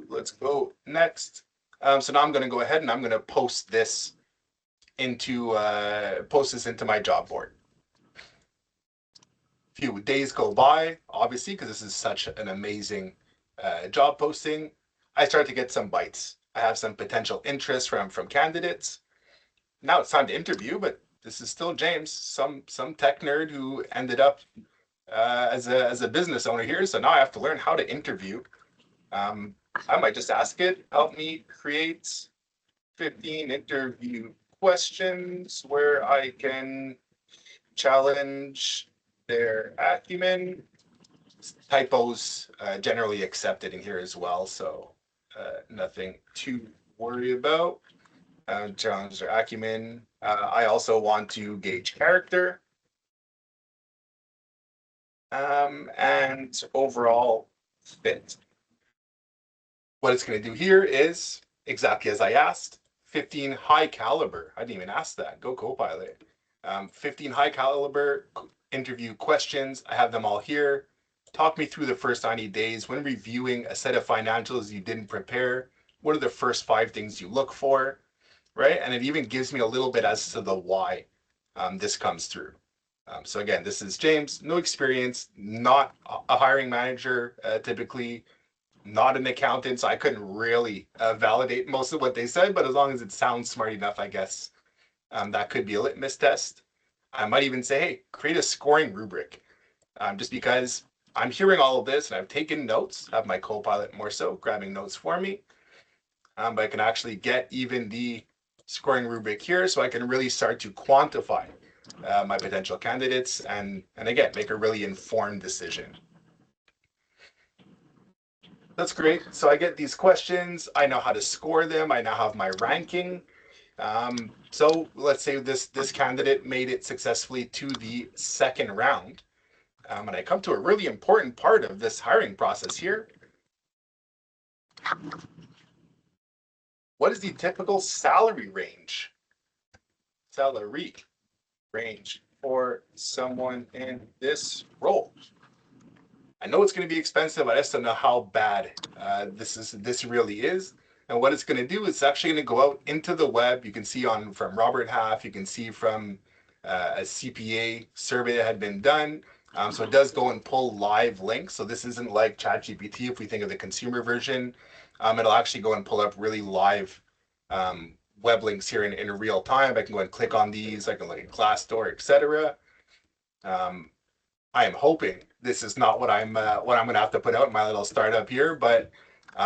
let's go next. So now I'm going to go ahead and I'm going to post this into my job board. A few days go by, obviously, because this is such an amazing job posting. I start to get some bites. I have some potential interest from candidates. Now it's time to interview, but this is still James, some tech nerd who ended up as a business owner here. So now I have to learn how to interview. I might just ask it, help me create 15 interview questions where I can challenge their acumen. Typos generally accepted in here as well, so nothing to worry about. Challenge their acumen. I also want to gauge character and overall fit. What it's going to do here is exactly as I asked, 15 high caliber. I didn't even ask that. Go Copilot. 15 high caliber interview questions. I have them all here. Talk me through the first 90 days when reviewing a set of financials you didn't prepare. What are the first 5 things you look for, right? And it even gives me a little bit as to the why this comes through. So again, this is James, no experience, not a hiring manager typically, not an accountant, so I couldn't really validate most of what they said, but as long as it sounds smart enough, I guess that could be a litmus test. I might even say, hey, create a scoring rubric, just because I'm hearing all of this and I've taken notes, have my Copilot more so grabbing notes for me, but I can actually get even the scoring rubric here so I can really start to quantify my potential candidates and again, make a really informed decision. That's great. So I get these questions. I know how to score them. I now have my ranking. So let's say this candidate made it successfully to the second round. And I come to a really important part of this hiring process here. What is the typical salary range? Salary range for someone in this role. I know it's going to be expensive. I just don't know how bad this really is. And what it's going to do is it's actually going to go out into the web. You can see from Robert Half. You can see from a CPA survey that had been done. So it does go and pull live links. So this isn't like ChatGPT. If we think of the consumer version, it'll actually go and pull up really live web links here in real time. I can go and click on these. I can look at Glassdoor, etc. I am hoping this is not what I'm going to have to put out in my little startup here, but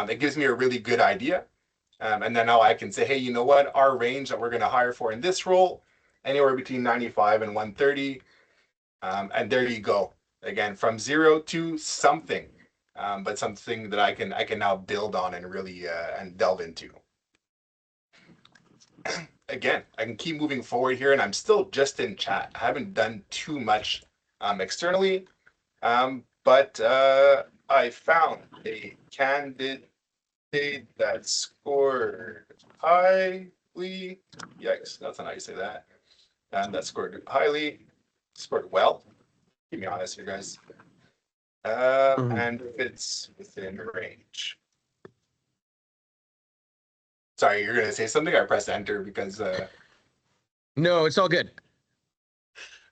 it gives me a really good idea. And then now I can say, hey, you know what? Our range that we're going to hire for in this role, anywhere between 95 and 130. And there you go. Again, from 0 to something, but something that I can now build on and really and delve into. Again, I can keep moving forward here, and I'm still just in chat. I haven't done too much externally, but I found a candidate that scored highly. Yikes, that's not how you say that. And that scored highly, scored well. Keep me honest here, guys. And fits within range. Sorry, you're going to say something? I pressed enter because... No, it's all good.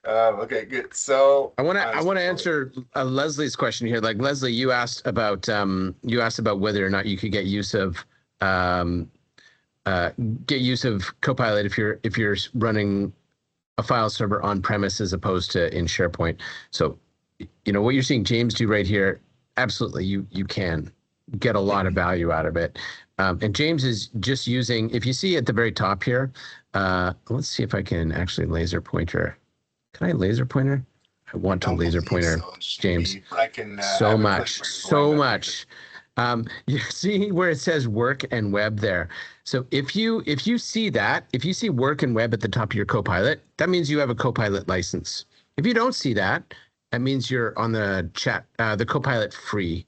Okay, good. So I want to answer Leslie's question here. Like Leslie, you asked about whether or not you could get use of Copilot if you're running a file server on premise as opposed to in SharePoint. So, what you're seeing James do right here, absolutely, you can get a lot of value out of it. And James is just using, if you see at the very top here, let's see if I can actually laser pointer. Can I laser pointer? I want to laser pointer, so. James. I can So much. You see where it says work and web there. So if you see that, if you see work and web at the top of your Copilot, that means you have a Copilot license. If you don't see that, that means you're on the the Copilot free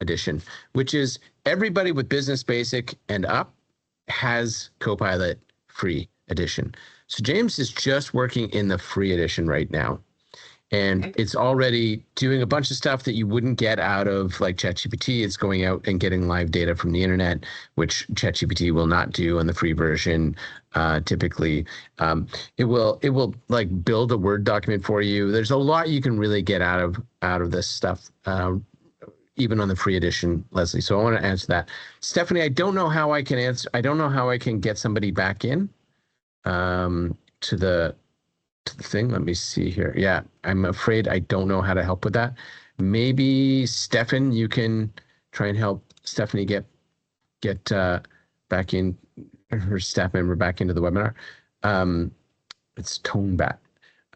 edition, which is everybody with Business Basic and up has Copilot free edition. So James is just working in the free edition right now. And it's already doing a bunch of stuff that you wouldn't get out of like ChatGPT. It's going out and getting live data from the internet, which ChatGPT will not do on the free version. Typically, it will like build a Word document for you. There's a lot you can really get out of this stuff, even on the free edition, Leslie. So I want to answer that. Stephanie, I don't know how I can answer. I don't know how I can get somebody back in to the thing. Let me see here. Yeah, I'm afraid I don't know how to help with that. Maybe Stefan, you can try and help Stephanie get back in, her staff member back into the webinar. It's tone back.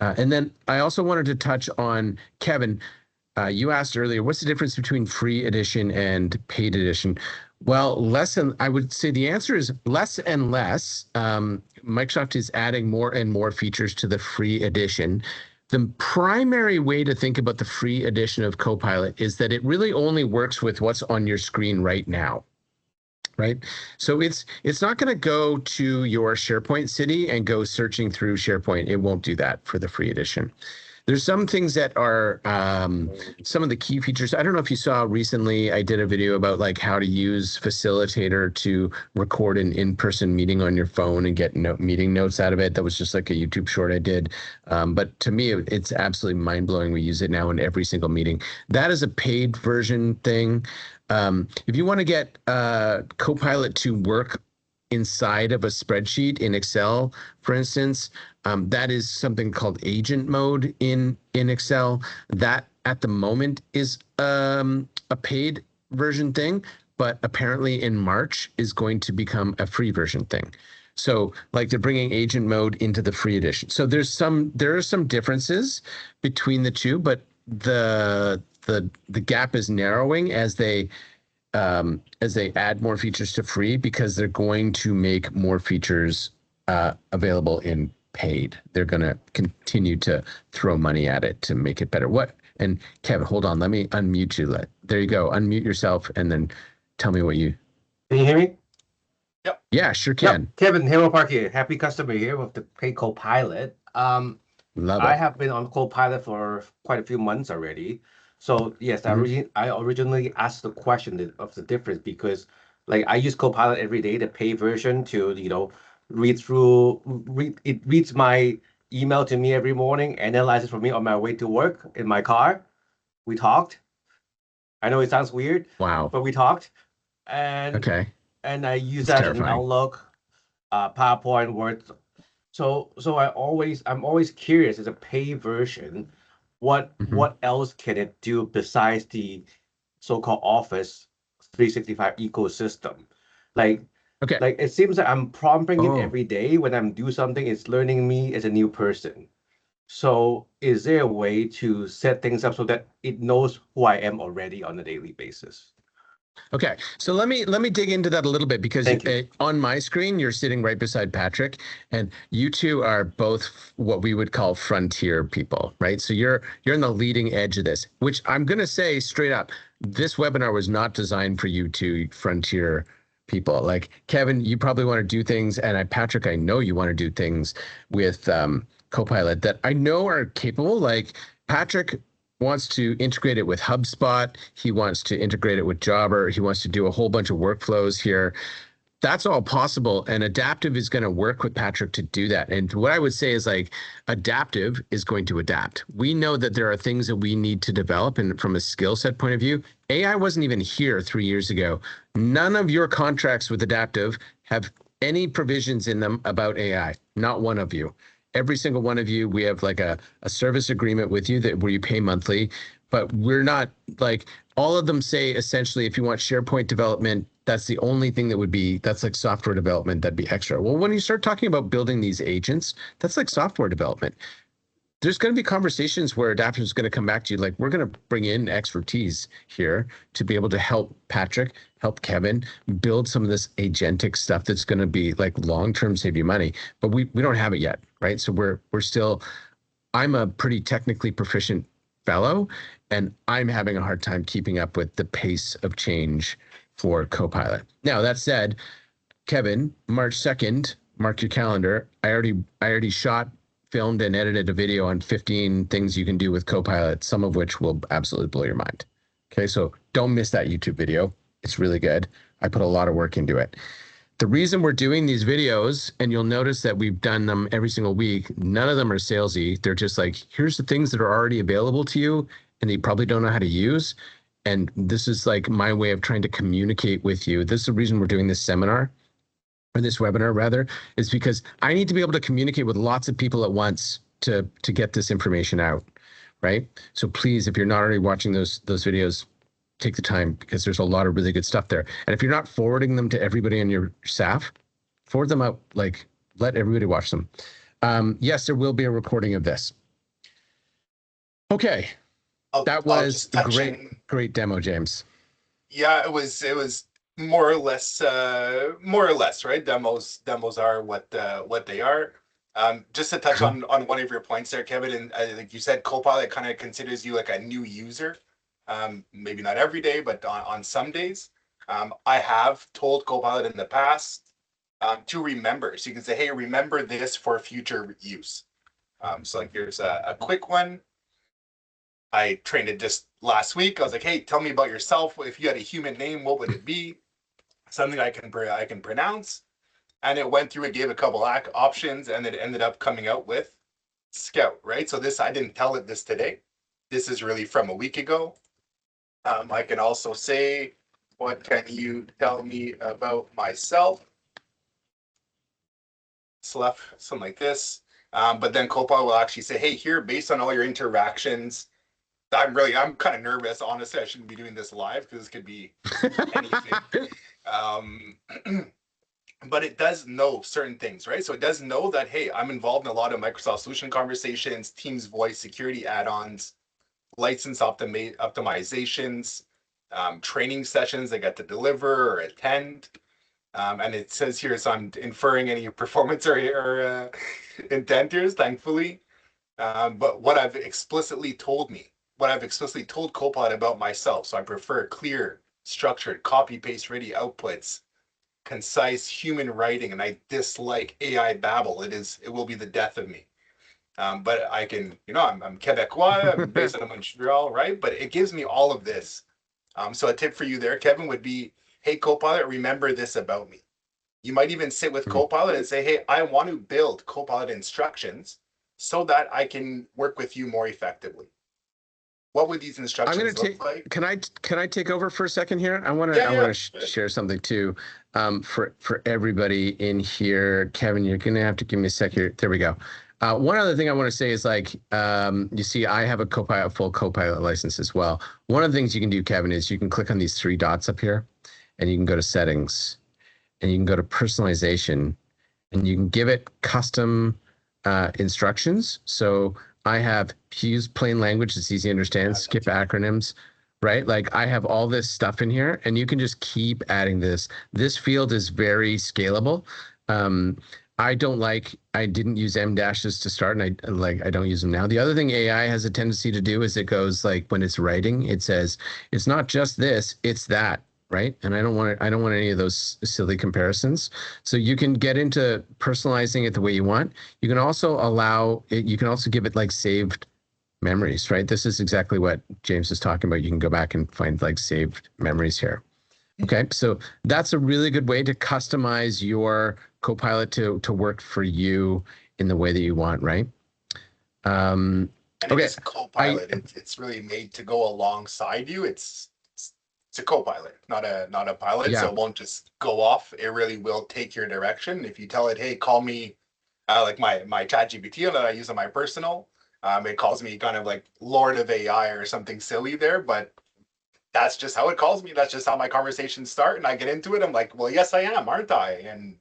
And then I also wanted to touch on Kevin. You asked earlier, what's the difference between free edition and paid edition? Well, I would say the answer is less and less. Microsoft is adding more and more features to the free edition. The primary way to think about the free edition of Copilot is that it really only works with what's on your screen right now, right? So it's not going to go to your SharePoint city and go searching through SharePoint. It won't do that for the free edition. There's some things that are some of the key features. I don't know if you saw recently, I did a video about like how to use Facilitator to record an in-person meeting on your phone and get meeting notes out of it. That was just like a YouTube short I did. But to me, it's absolutely mind-blowing. We use it now in every single meeting. That is a paid version thing. If you want to get Copilot to work inside of a spreadsheet in Excel, for instance, that is something called agent mode in Excel. That at the moment is a paid version thing, but apparently in March is going to become a free version thing. So like they're bringing agent mode into the free edition. So there are some differences between the two, but the gap is narrowing as they add more features to free, because they're going to make more features available in paid. They're going to continue to throw money at it to make it better. And Kevin, hold on, let me unmute you. There you go. Unmute yourself and then tell me what you. Can you hear me? Yep. Yeah, sure can. Yep. Kevin, Halo Park here. Happy customer here with the paid Copilot. Love it. I have been on Copilot for quite a few months already. So yes, I originally asked the question of the difference, because like I use Copilot every day, the paid version, to it reads my email to me every morning, analyzes for me on my way to work in my car. We talked. I know it sounds weird. Wow. But we talked. And okay. And I use that in Outlook, PowerPoint, Word. So I'm always curious, as a paid version, what else can it do besides the so-called Office 365 ecosystem? Like it seems like I'm prompting it every day when I'm doing something. It's learning me as a new person. So is there a way to set things up so that it knows who I am already on a daily basis? Okay, so let me dig into that a little bit, because on my screen you're sitting right beside Patrick, and you two are both what we would call frontier people, right? So you're in the leading edge of this, which I'm going to say straight up, this webinar was not designed for you two frontier people. Like Kevin, you probably want to do things, and Patrick, I know you want to do things with Copilot that I know are capable. Like Patrick wants to integrate it with HubSpot. He wants to integrate it with Jobber. He wants to do a whole bunch of workflows here. That's all possible. And Adaptive is going to work with Patrick to do that. And what I would say is like Adaptive is going to adapt. We know that there are things that we need to develop. And from a skill set point of view, AI wasn't even here 3 years ago. None of your contracts with Adaptive have any provisions in them about AI. Not one of you. every single one of you, we have like a service agreement with you that where you pay monthly, but we're not like all of them say essentially if you want SharePoint development, that's the only thing that would be, that's like software development, that'd be extra. Well, when you start talking about building these agents, that's like software development. There's going to be conversations where Adaptive is going to come back to you like, we're going to bring in expertise here to be able to help Patrick, help Kevin build some of this agentic stuff that's going to be like long-term save you money. But we don't have it yet, right? So we're still, I'm a pretty technically proficient fellow, and I'm having a hard time keeping up with the pace of change for Copilot. Now, that said, Kevin, March 2nd, mark your calendar. I already shot, filmed, and edited a video on 15 things you can do with Copilot, some of which will absolutely blow your mind. Okay, so don't miss that YouTube video. It's really good. I put a lot of work into it. The reason we're doing these videos, and you'll notice that we've done them every single week, none of them are salesy. They're just like, here's the things that are already available to you and you probably don't know how to use. And this is like my way of trying to communicate with you. This is the reason we're doing this seminar, or this webinar rather, is because I need to be able to communicate with lots of people at once to get this information out, right? So please, if you're not already watching those videos, take the time, because there's a lot of really good stuff there. And if you're not forwarding them to everybody on your staff, forward them out, like let everybody watch them. Yes, there will be a recording of this. Okay, that was a great demo, James. Yeah, it was more or less, right? Demos are what they are. Just to touch on one of your points there, Kevin, and like you said, Copilot kind of considers you like a new user. Maybe not every day, but on some days. I have told Copilot in the past to remember. So you can say, hey, remember this for future use. So like here's a quick one. I trained it just last week. I was like, hey, tell me about yourself. If you had a human name, what would it be? Something I can pronounce. And it went through, it gave a couple options, and it ended up coming out with Scout, right? So this, I didn't tell it this today. This is really from a week ago. I can also say, what can you tell me about myself? Stuff, something like this. But then Copilot will actually say, hey, here, based on all your interactions, I'm kind of nervous. Honestly, I shouldn't be doing this live because this could be anything. But it does know certain things, right? So it does know that, hey, I'm involved in a lot of Microsoft solution conversations, Teams voice security add-ons, license optimizations, training sessions I got to deliver or attend. And it says here, so I'm inferring any performance or intent here, thankfully. But what I've explicitly told Copilot about myself. So I prefer clear, structured, copy-paste ready outputs, concise human writing, and I dislike AI babble. It will be the death of me. But I can, I'm Quebecois, I'm based in Montreal, right? But it gives me all of this. So a tip for you there, Kevin, would be, hey, Copilot, remember this about me. You might even sit with Copilot and say, hey, I want to build Copilot instructions so that I can work with you more effectively. What would these instructions look like? Can I take over for a second here? I want to share something too, for everybody in here. Kevin, you're gonna have to give me a sec here. There we go. One other thing I want to say is like, you see, I have a full Copilot license as well. One of the things you can do, Kevin, is you can click on these three dots up here, and you can go to settings, and you can go to personalization, and you can give it custom instructions. So I have use plain language that's easy to understand, skip acronyms, right? Like I have all this stuff in here, and you can just keep adding this. This field is very scalable. I didn't use M dashes to start, and I don't use them now. The other thing AI has a tendency to do is it goes like when it's writing, it says, it's not just this, it's that. Right. And I don't want any of those silly comparisons. So you can get into personalizing it the way you want. You can also give it like saved memories, right? This is exactly what James is talking about. You can go back and find like saved memories here. Okay. So that's a really good way to customize your Copilot to work for you in the way that you want, right? And okay. Copilot, it's really made to go alongside you. It's a Copilot, not a pilot. Yeah. So it won't just go off. It really will take your direction. If you tell it, hey, call me like my chat GPT that I use on my personal. It calls me kind of like Lord of AI or something silly there, but that's just how it calls me. That's just how my conversations start. And I get into it. I'm like, well, yes, I am, aren't I? And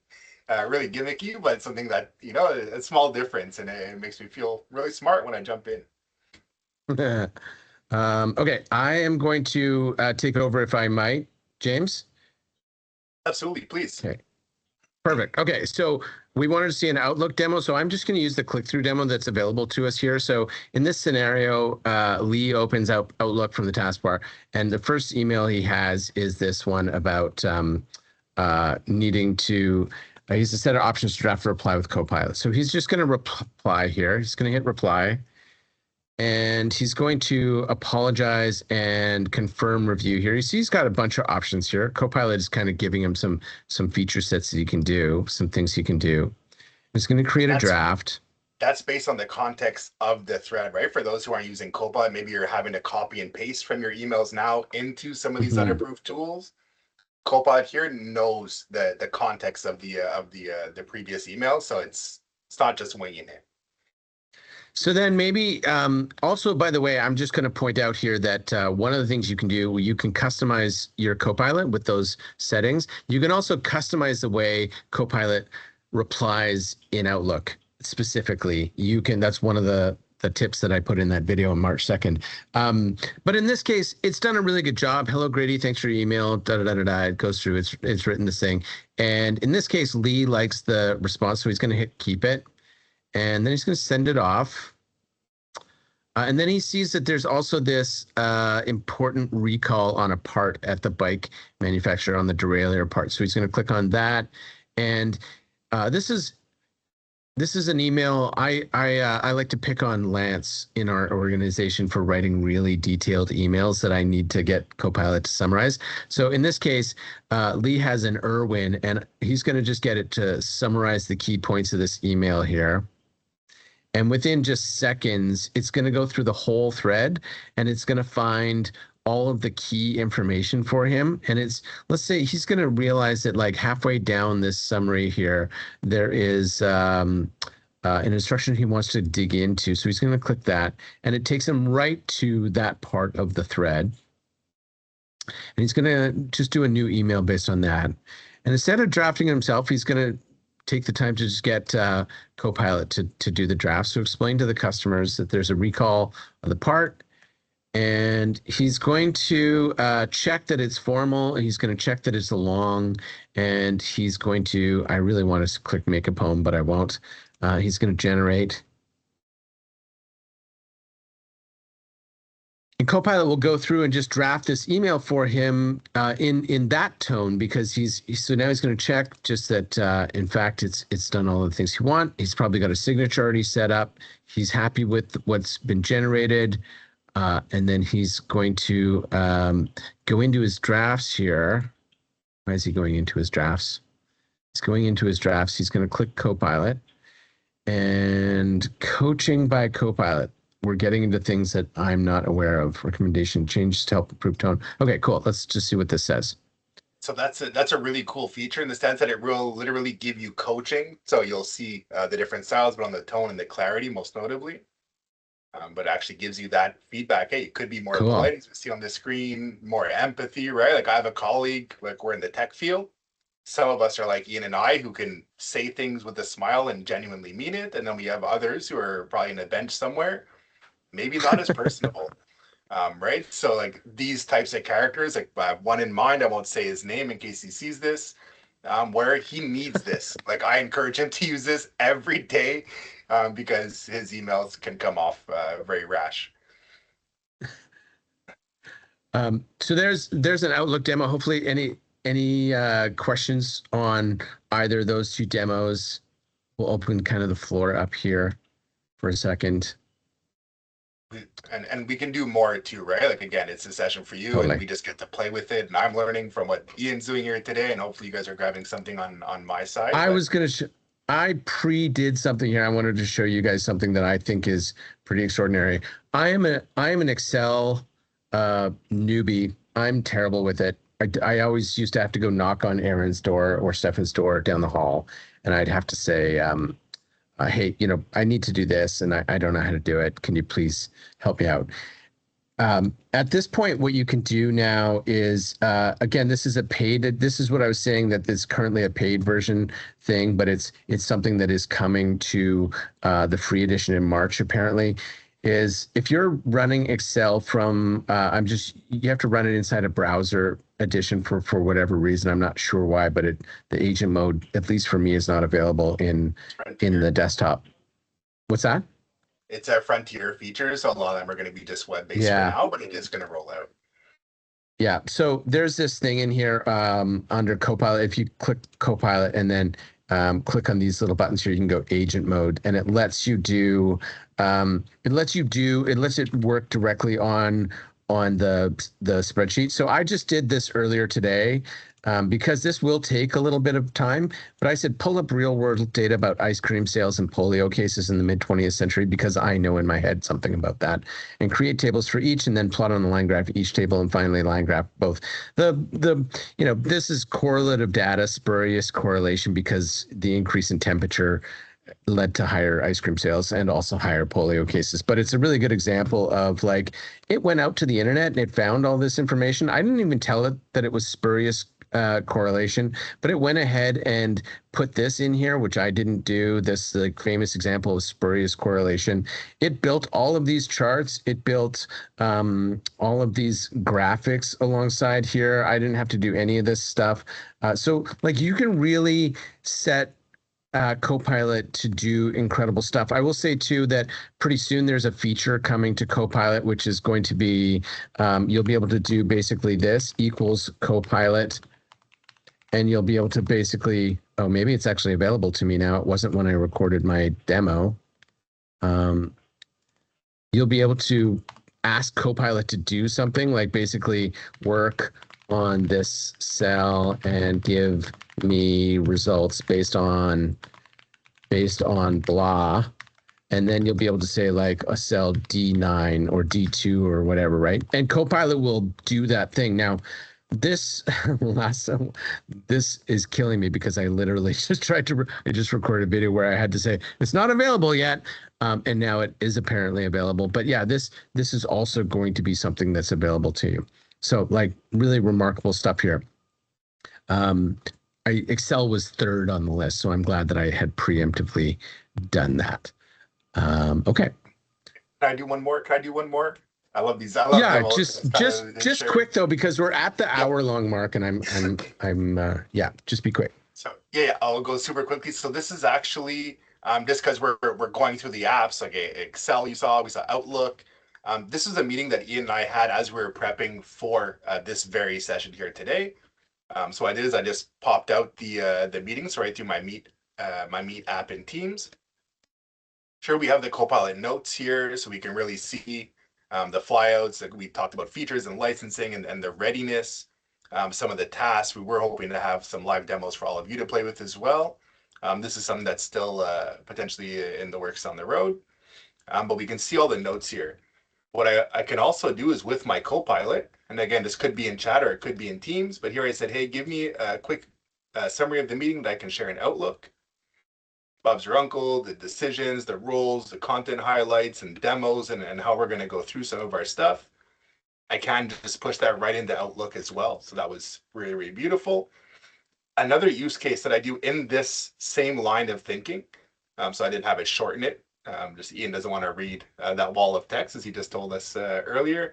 really gimmicky, but something that, a small difference. And it makes me feel really smart when I jump in. Okay, I am going to take over if I might, James. Absolutely, please. Okay, perfect. Okay, so we wanted to see an Outlook demo, so I'm just going to use the click-through demo that's available to us here. So in this scenario, Lee opens up Outlook from the taskbar, and the first email he has is this one about needing to use a set of options to draft a reply with Copilot. So he's just going to reply here. He's going to hit reply. And he's going to apologize and confirm review here. You see he's got a bunch of options here. Copilot is kind of giving him some feature sets that he can do, some things he can do. He's going to create a draft. That's based on the context of the thread, right? For those who aren't using Copilot, maybe you're having to copy and paste from your emails now into some of these unapproved tools. Copilot here knows the context of the previous email, so it's not just winging it. So then maybe also, by the way, I'm just going to point out here that one of the things you can do, you can customize your Copilot with those settings. You can also customize the way Copilot replies in Outlook specifically. That's one of the tips that I put in that video on March 2nd. But in this case, it's done a really good job. Hello, Grady. Thanks for your email. It goes through. It's written this thing. And in this case, Lee likes the response, so he's going to hit keep it. And then he's going to send it off. And then he sees that there's also this important recall on a part at the bike manufacturer on the derailleur part. So he's going to click on that. And this is an email. I like to pick on Lance in our organization for writing really detailed emails that I need to get Copilot to summarize. So in this case, Lee has an Irwin, and he's going to just get it to summarize the key points of this email here. And within just seconds, it's going to go through the whole thread, and it's going to find all of the key information for him. And let's say he's going to realize that like halfway down this summary here, there is an instruction he wants to dig into. So he's going to click that, and it takes him right to that part of the thread. And he's going to just do a new email based on that. And instead of drafting it himself, he's going to take the time to just get Copilot to do the draft. So explain to the customers that there's a recall of the part, and he's going to check that it's formal. He's going to check that it's long, and he's going to, I really want to click make a poem, but I won't. He's going to generate. And Copilot will go through and just draft this email for him in that tone, because so now he's going to check just that in fact it's done all the things he wants. He's probably got a signature already set up. He's happy with what's been generated, and then he's going to go into his drafts here. Why is he going into his drafts? He's going into his drafts. He's going to click Copilot, and coaching by Copilot. We're getting into things that I'm not aware of. Recommendation changes to help improve tone. Okay, cool. Let's just see what this says. So that's a really cool feature in the sense that it will literally give you coaching. So you'll see the different styles, but on the tone and the clarity, most notably. But it actually gives you that feedback. Hey, it could be more polite, as we see on the screen, more empathy, right? Like I have a colleague, like we're in the tech field. Some of us are like Ian and I, who can say things with a smile and genuinely mean it. And then we have others who are probably in a bench somewhere, maybe not as personable, right? So like these types of characters, like I have one in mind, I won't say his name in case he sees this, where he needs this. Like I encourage him to use this every day because his emails can come off very rash. So there's an Outlook demo. Hopefully any questions on either of those two demos? We'll open kind of the floor up here for a second. And we can do more too, right? Like again, it's a session for you, totally. And we just get to play with it. And I'm learning from what Ian's doing here today, and hopefully you guys are grabbing something on my side. I pre-did something here. I wanted to show you guys something that I think is pretty extraordinary. I am an Excel newbie. I'm terrible with it. I always used to have to go knock on Aaron's door or Stefan's door down the hall, and I'd have to say, hey, I need to do this and I don't know how to do it. Can you please help me out? At this point, what you can do now is, again, this is what I was saying, that this is currently a paid version thing, but it's something that is coming to the free edition in March, apparently. Is if you're running Excel from, you have to run it inside a browser edition for whatever reason. I'm not sure why, but the agent mode, at least for me, is not available in the desktop. What's that? It's a Frontier feature, so a lot of them are going to be just web-based for now, but it is going to roll out. Yeah, so there's this thing in here under Copilot. If you click Copilot and then click on these little buttons here, you can go agent mode, and it lets it work directly on the spreadsheet. So I just did this earlier today. Because this will take a little bit of time, but I said pull up real world data about ice cream sales and polio cases in the mid 20th century, because I know in my head something about that, and create tables for each, and then plot on the line graph each table, and finally line graph both. This is correlative data, spurious correlation, because the increase in temperature led to higher ice cream sales and also higher polio cases. But it's a really good example of, like, it went out to the internet and it found all this information. I didn't even tell it that it was spurious correlation, but it went ahead and put this in here, which I didn't do. This famous example of spurious correlation. It built all of these charts. It built all of these graphics alongside here. I didn't have to do any of this stuff. So you can really set Copilot to do incredible stuff. I will say too that pretty soon there's a feature coming to Copilot, which is going to be, you'll be able to do basically this equals Copilot. And you'll be able to basically, maybe it's actually available to me now. It wasn't when I recorded my demo. You'll be able to ask Copilot to do something, like basically work on this cell and give me results based on blah. And then you'll be able to say like a cell D9 or D2 or whatever, right? And Copilot will do that thing. Now, this is killing me, because I literally just I just recorded a video where I had to say it's not available yet, and now it is apparently available. But yeah, this is also going to be something that's available to you. So really remarkable stuff here. Excel was third on the list, so I'm glad that I had preemptively done that. Okay. Can I do one more? I love these. Yeah, just quick though, because we're at the hour-long mark, and I'm just be quick. So I'll go super quickly. So this is actually just because we're going through the apps, like Excel. We saw Outlook. This is a meeting that Ian and I had as we were prepping for this very session here today. So what I did is I just popped out the meetings right through my Meet app in Teams. Sure, we have the Copilot notes here, so we can really see the flyouts. Like we talked about features and licensing and the readiness. Some of the tasks, we were hoping to have some live demos for all of you to play with as well. This is something that's still potentially in the works on the road. But we can see all the notes here. What I can also do is with my Copilot, and again, this could be in chat or it could be in Teams, but here I said, hey, give me a quick summary of the meeting that I can share in Outlook. Bob's your uncle, the decisions, the rules, the content highlights and demos, and how we're going to go through some of our stuff. I can just push that right into Outlook as well. So that was really, really beautiful. Another use case that I do in this same line of thinking, so I didn't have it shorten it. Just Ian doesn't want to read that wall of text, as he just told us earlier.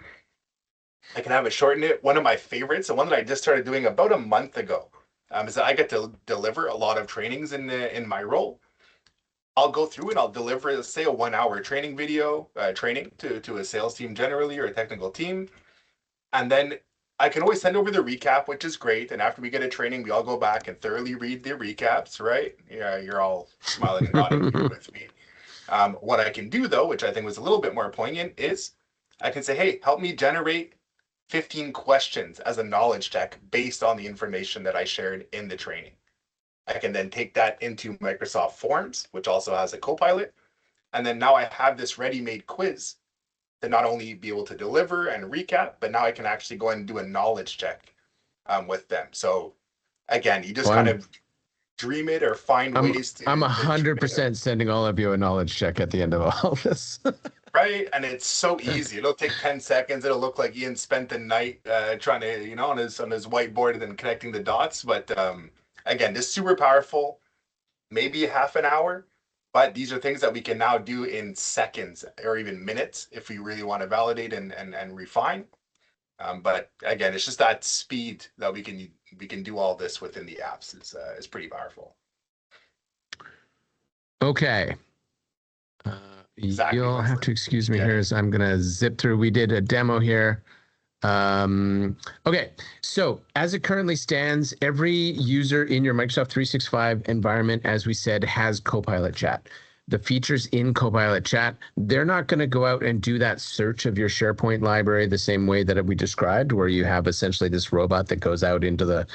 I can have it shorten it. One of my favorites, and one that I just started doing about a month ago, is that I get to deliver a lot of trainings in my role. I'll go through and I'll deliver, let's say, a 1-hour training video, training to a sales team generally, or a technical team. And then I can always send over the recap, which is great. And after we get a training, we all go back and thoroughly read the recaps, right? Yeah, you're all smiling and nodding with me. What I can do, though, which I think was a little bit more poignant, is I can say, hey, help me generate 15 questions as a knowledge check based on the information that I shared in the training. I can then take that into Microsoft Forms, which also has a Copilot. And then now I have this ready-made quiz to not only be able to deliver and recap, but now I can actually go and do a knowledge check with them. So again, you just kind of dream it or find ways to. I'm to dream it 100% sending all of you a knowledge check at the end of all this. Right, and it's so easy. It'll take 10 seconds. It'll look like Ian spent the night trying to, on his whiteboard and then connecting the dots. But again, this is super powerful. Maybe half an hour, but these are things that we can now do in seconds or even minutes if we really want to validate and refine. But again, it's just that speed that we can do all this within the apps is pretty powerful. Okay. Exactly. You'll have to excuse me here as I'm going to zip through. We did a demo here. Okay, so as it currently stands, every user in your Microsoft 365 environment, as we said, has Copilot Chat. The features in Copilot Chat, they're not going to go out and do that search of your SharePoint library the same way that we described, where you have essentially this robot that goes out into the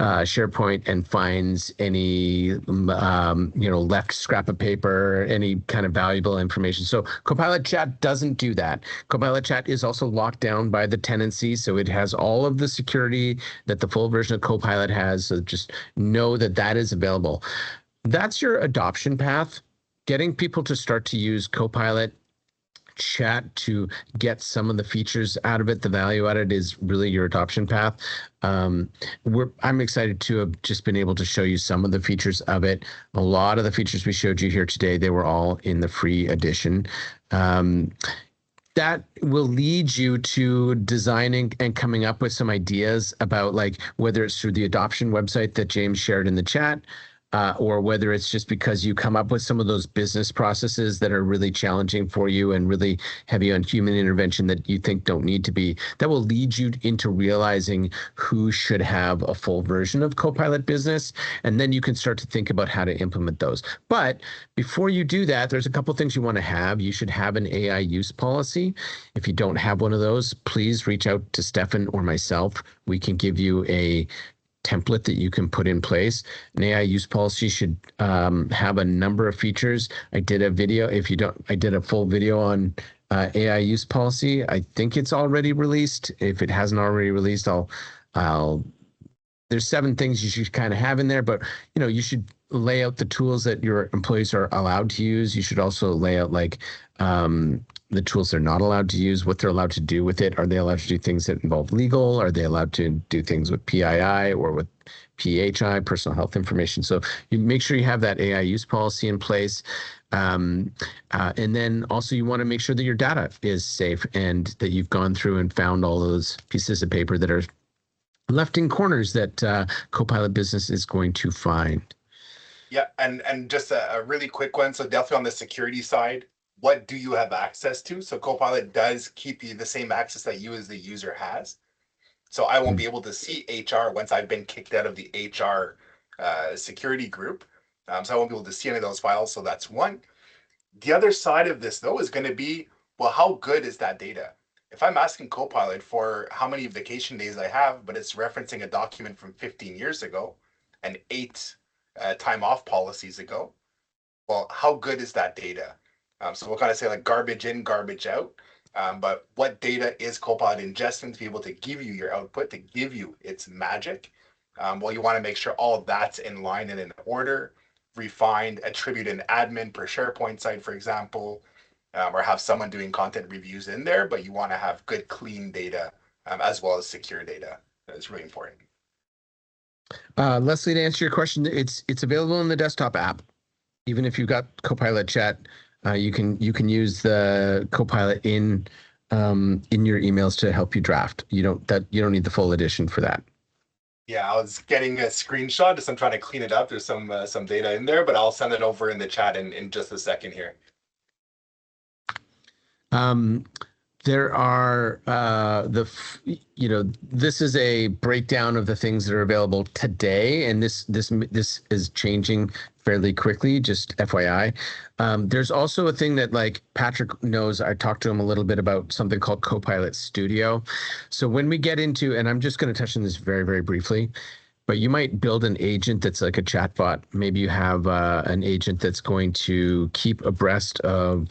SharePoint and finds any left scrap of paper, any kind of valuable information. So Copilot Chat doesn't do that. Copilot Chat is also locked down by the tenancy, so it has all of the security that the full version of Copilot has. So just know that that is available. That's your adoption path. Getting people to start to use Copilot Chat to get some of the features out of it, the value out of it is really your adoption path. I'm excited to have just been able to show you some of the features of it. A lot of the features we showed you here today, they were all in the free edition. That will lead you to designing and coming up with some ideas about, like, whether it's through the adoption website that James shared in the chat, or whether it's just because you come up with some of those business processes that are really challenging for you and really heavy on human intervention that you think don't need to be. That will lead you into realizing who should have a full version of Copilot Business, and then you can start to think about how to implement those. But before you do that, there's a couple things you want to have. You should have an AI use policy. If you don't have one of those, please reach out to Stefan or myself. We can give you a template that you can put in place. An AI use policy should have a number of features. I did a video. I did a full video on AI use policy. I think it's already released. If it hasn't already released, there's 7 things you should kind of have in there, but you should lay out the tools that your employees are allowed to use. You should also lay out the tools they're not allowed to use, what they're allowed to do with it. Are they allowed to do things that involve legal? Are they allowed to do things with PII or with PHI, personal health information? So you make sure you have that AI use policy in place. And then also you want to make sure that your data is safe and that you've gone through and found all those pieces of paper that are left in corners that Copilot Business is going to find. Yeah, and just a really quick one. So definitely on the security side, what do you have access to? So Copilot does keep you the same access that you as the user has. So I won't be able to see HR once I've been kicked out of the HR security group. So I won't be able to see any of those files. So that's one. The other side of this, though, is going to be, well, how good is that data? If I'm asking Copilot for how many vacation days I have, but it's referencing a document from 15 years ago and 8 time off policies ago, well, how good is that data? So we'll kind of say like garbage in, garbage out. But what data is Copilot ingesting to be able to give you your output, to give you its magic? Well, you want to make sure all of that's in line and in order, refined, attribute an admin per SharePoint site, for example, or have someone doing content reviews in there, but you want to have good, clean data as well as secure data. That's really important. Leslie, to answer your question, it's available in the desktop app. Even if you've got Copilot Chat, you can use the Copilot in your emails to help you draft. You don't need the full edition for that. Yeah, I was getting a screenshot as I'm trying to clean it up. There's some data in there, but I'll send it over in the chat in just a second here. There are this is a breakdown of the things that are available today, and this is changing fairly quickly, just FYI. There's also a thing that, like, Patrick knows, I talked to him a little bit about something called Copilot Studio. So when we get into, and I'm just going to touch on this very, very briefly, but you might build an agent that's like a chatbot. Maybe you have an agent that's going to keep abreast of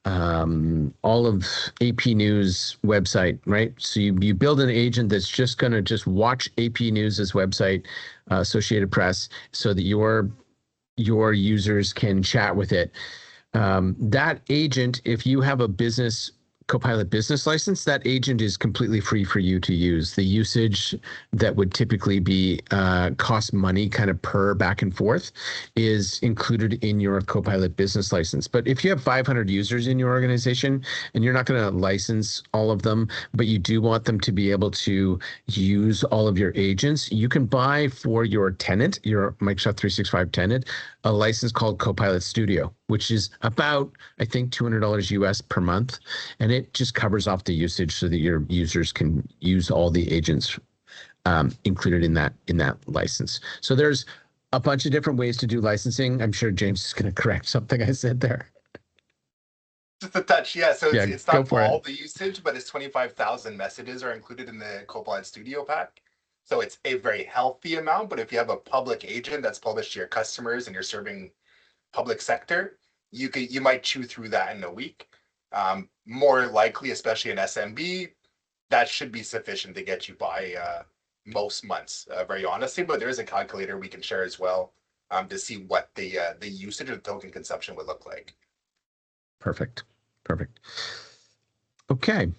all of AP News website, right? So you build an agent that's just going to just watch AP News's website, Associated Press, so that your users can chat with it. That agent, if you have a business Copilot business license, that agent is completely free for you to use. The usage that would typically be cost money kind of per back and forth is included in your Copilot business license. But if you have 500 users in your organization and you're not going to license all of them, but you do want them to be able to use all of your agents, you can buy for your tenant, your Microsoft 365 tenant, a license called Copilot Studio, which is about, I think, $200 US per month. And it just covers off the usage so that your users can use all the agents included in that license. So there's a bunch of different ways to do licensing. I'm sure James is going to correct something I said there. Just a touch, yeah. So it's not all it. the usage, but it's 25,000 messages are included in the Copilot Studio pack. So it's a very healthy amount, but if you have a public agent that's published to your customers and you're serving public sector, you might chew through that in a week. More likely, especially in SMB, that should be sufficient to get you by most months, very honestly. But there is a calculator we can share as well to see what the usage of the token consumption would look like. Perfect. Okay.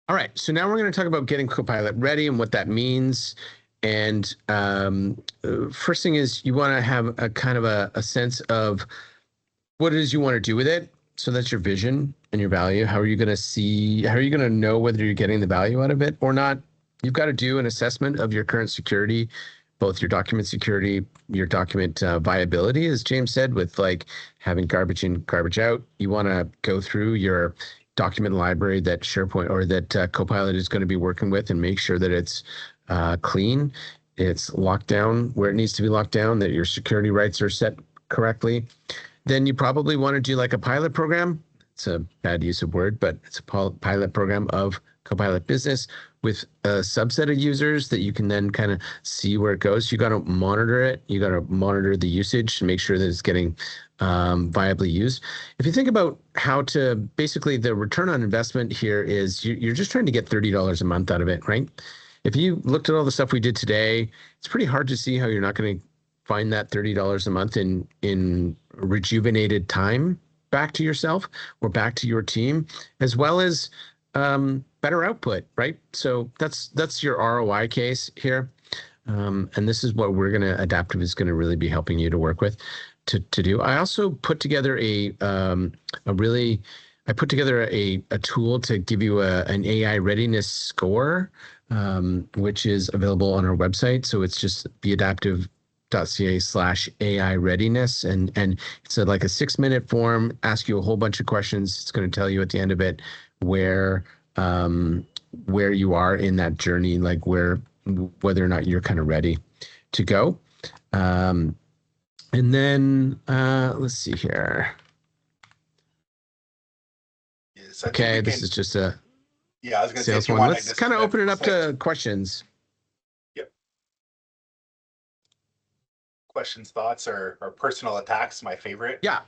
All right, so now we're going to talk about getting Copilot ready and what that means. And first thing is you want to have a kind of a sense of what it is you want to do with it. So that's your vision and your value. How are you going to know whether you're getting the value out of it or not? You've got to do an assessment of your current security, both your document security, your document viability, as James said, with like having garbage in, garbage out. You want to go through your document library that SharePoint or that Copilot is going to be working with and make sure that it's clean, it's locked down where it needs to be locked down, that your security rights are set correctly. Then you probably want to do like a pilot program. It's a bad use of word, but it's a pilot program of Copilot Business with a subset of users that you can then kind of see where it goes. You got to monitor it. You got to monitor the usage to make sure that it's getting viably used. If you think about how to, basically the return on investment here is you're just trying to get $30 a month out of it, right? If you looked at all the stuff we did today, it's pretty hard to see how you're not going to find that $30 a month in rejuvenated time back to yourself or back to your team, as well as better output, right? So that's your ROI case here. And this is what we're going to, Adaptive is going to really be helping you to work with to do. I also put together a tool to give you an AI readiness score, which is available on our website. So it's just beadaptive.ca/AI readiness. And it's like a 6-minute form, ask you a whole bunch of questions. It's going to tell you at the end of it where you are in that journey, like whether or not you're kind of ready to go. And then let's see here. Yes, okay, this is just a I was going to say one. Let's kind of open it up to questions. Yep. Questions, thoughts, or personal attacks, my favorite. Yeah.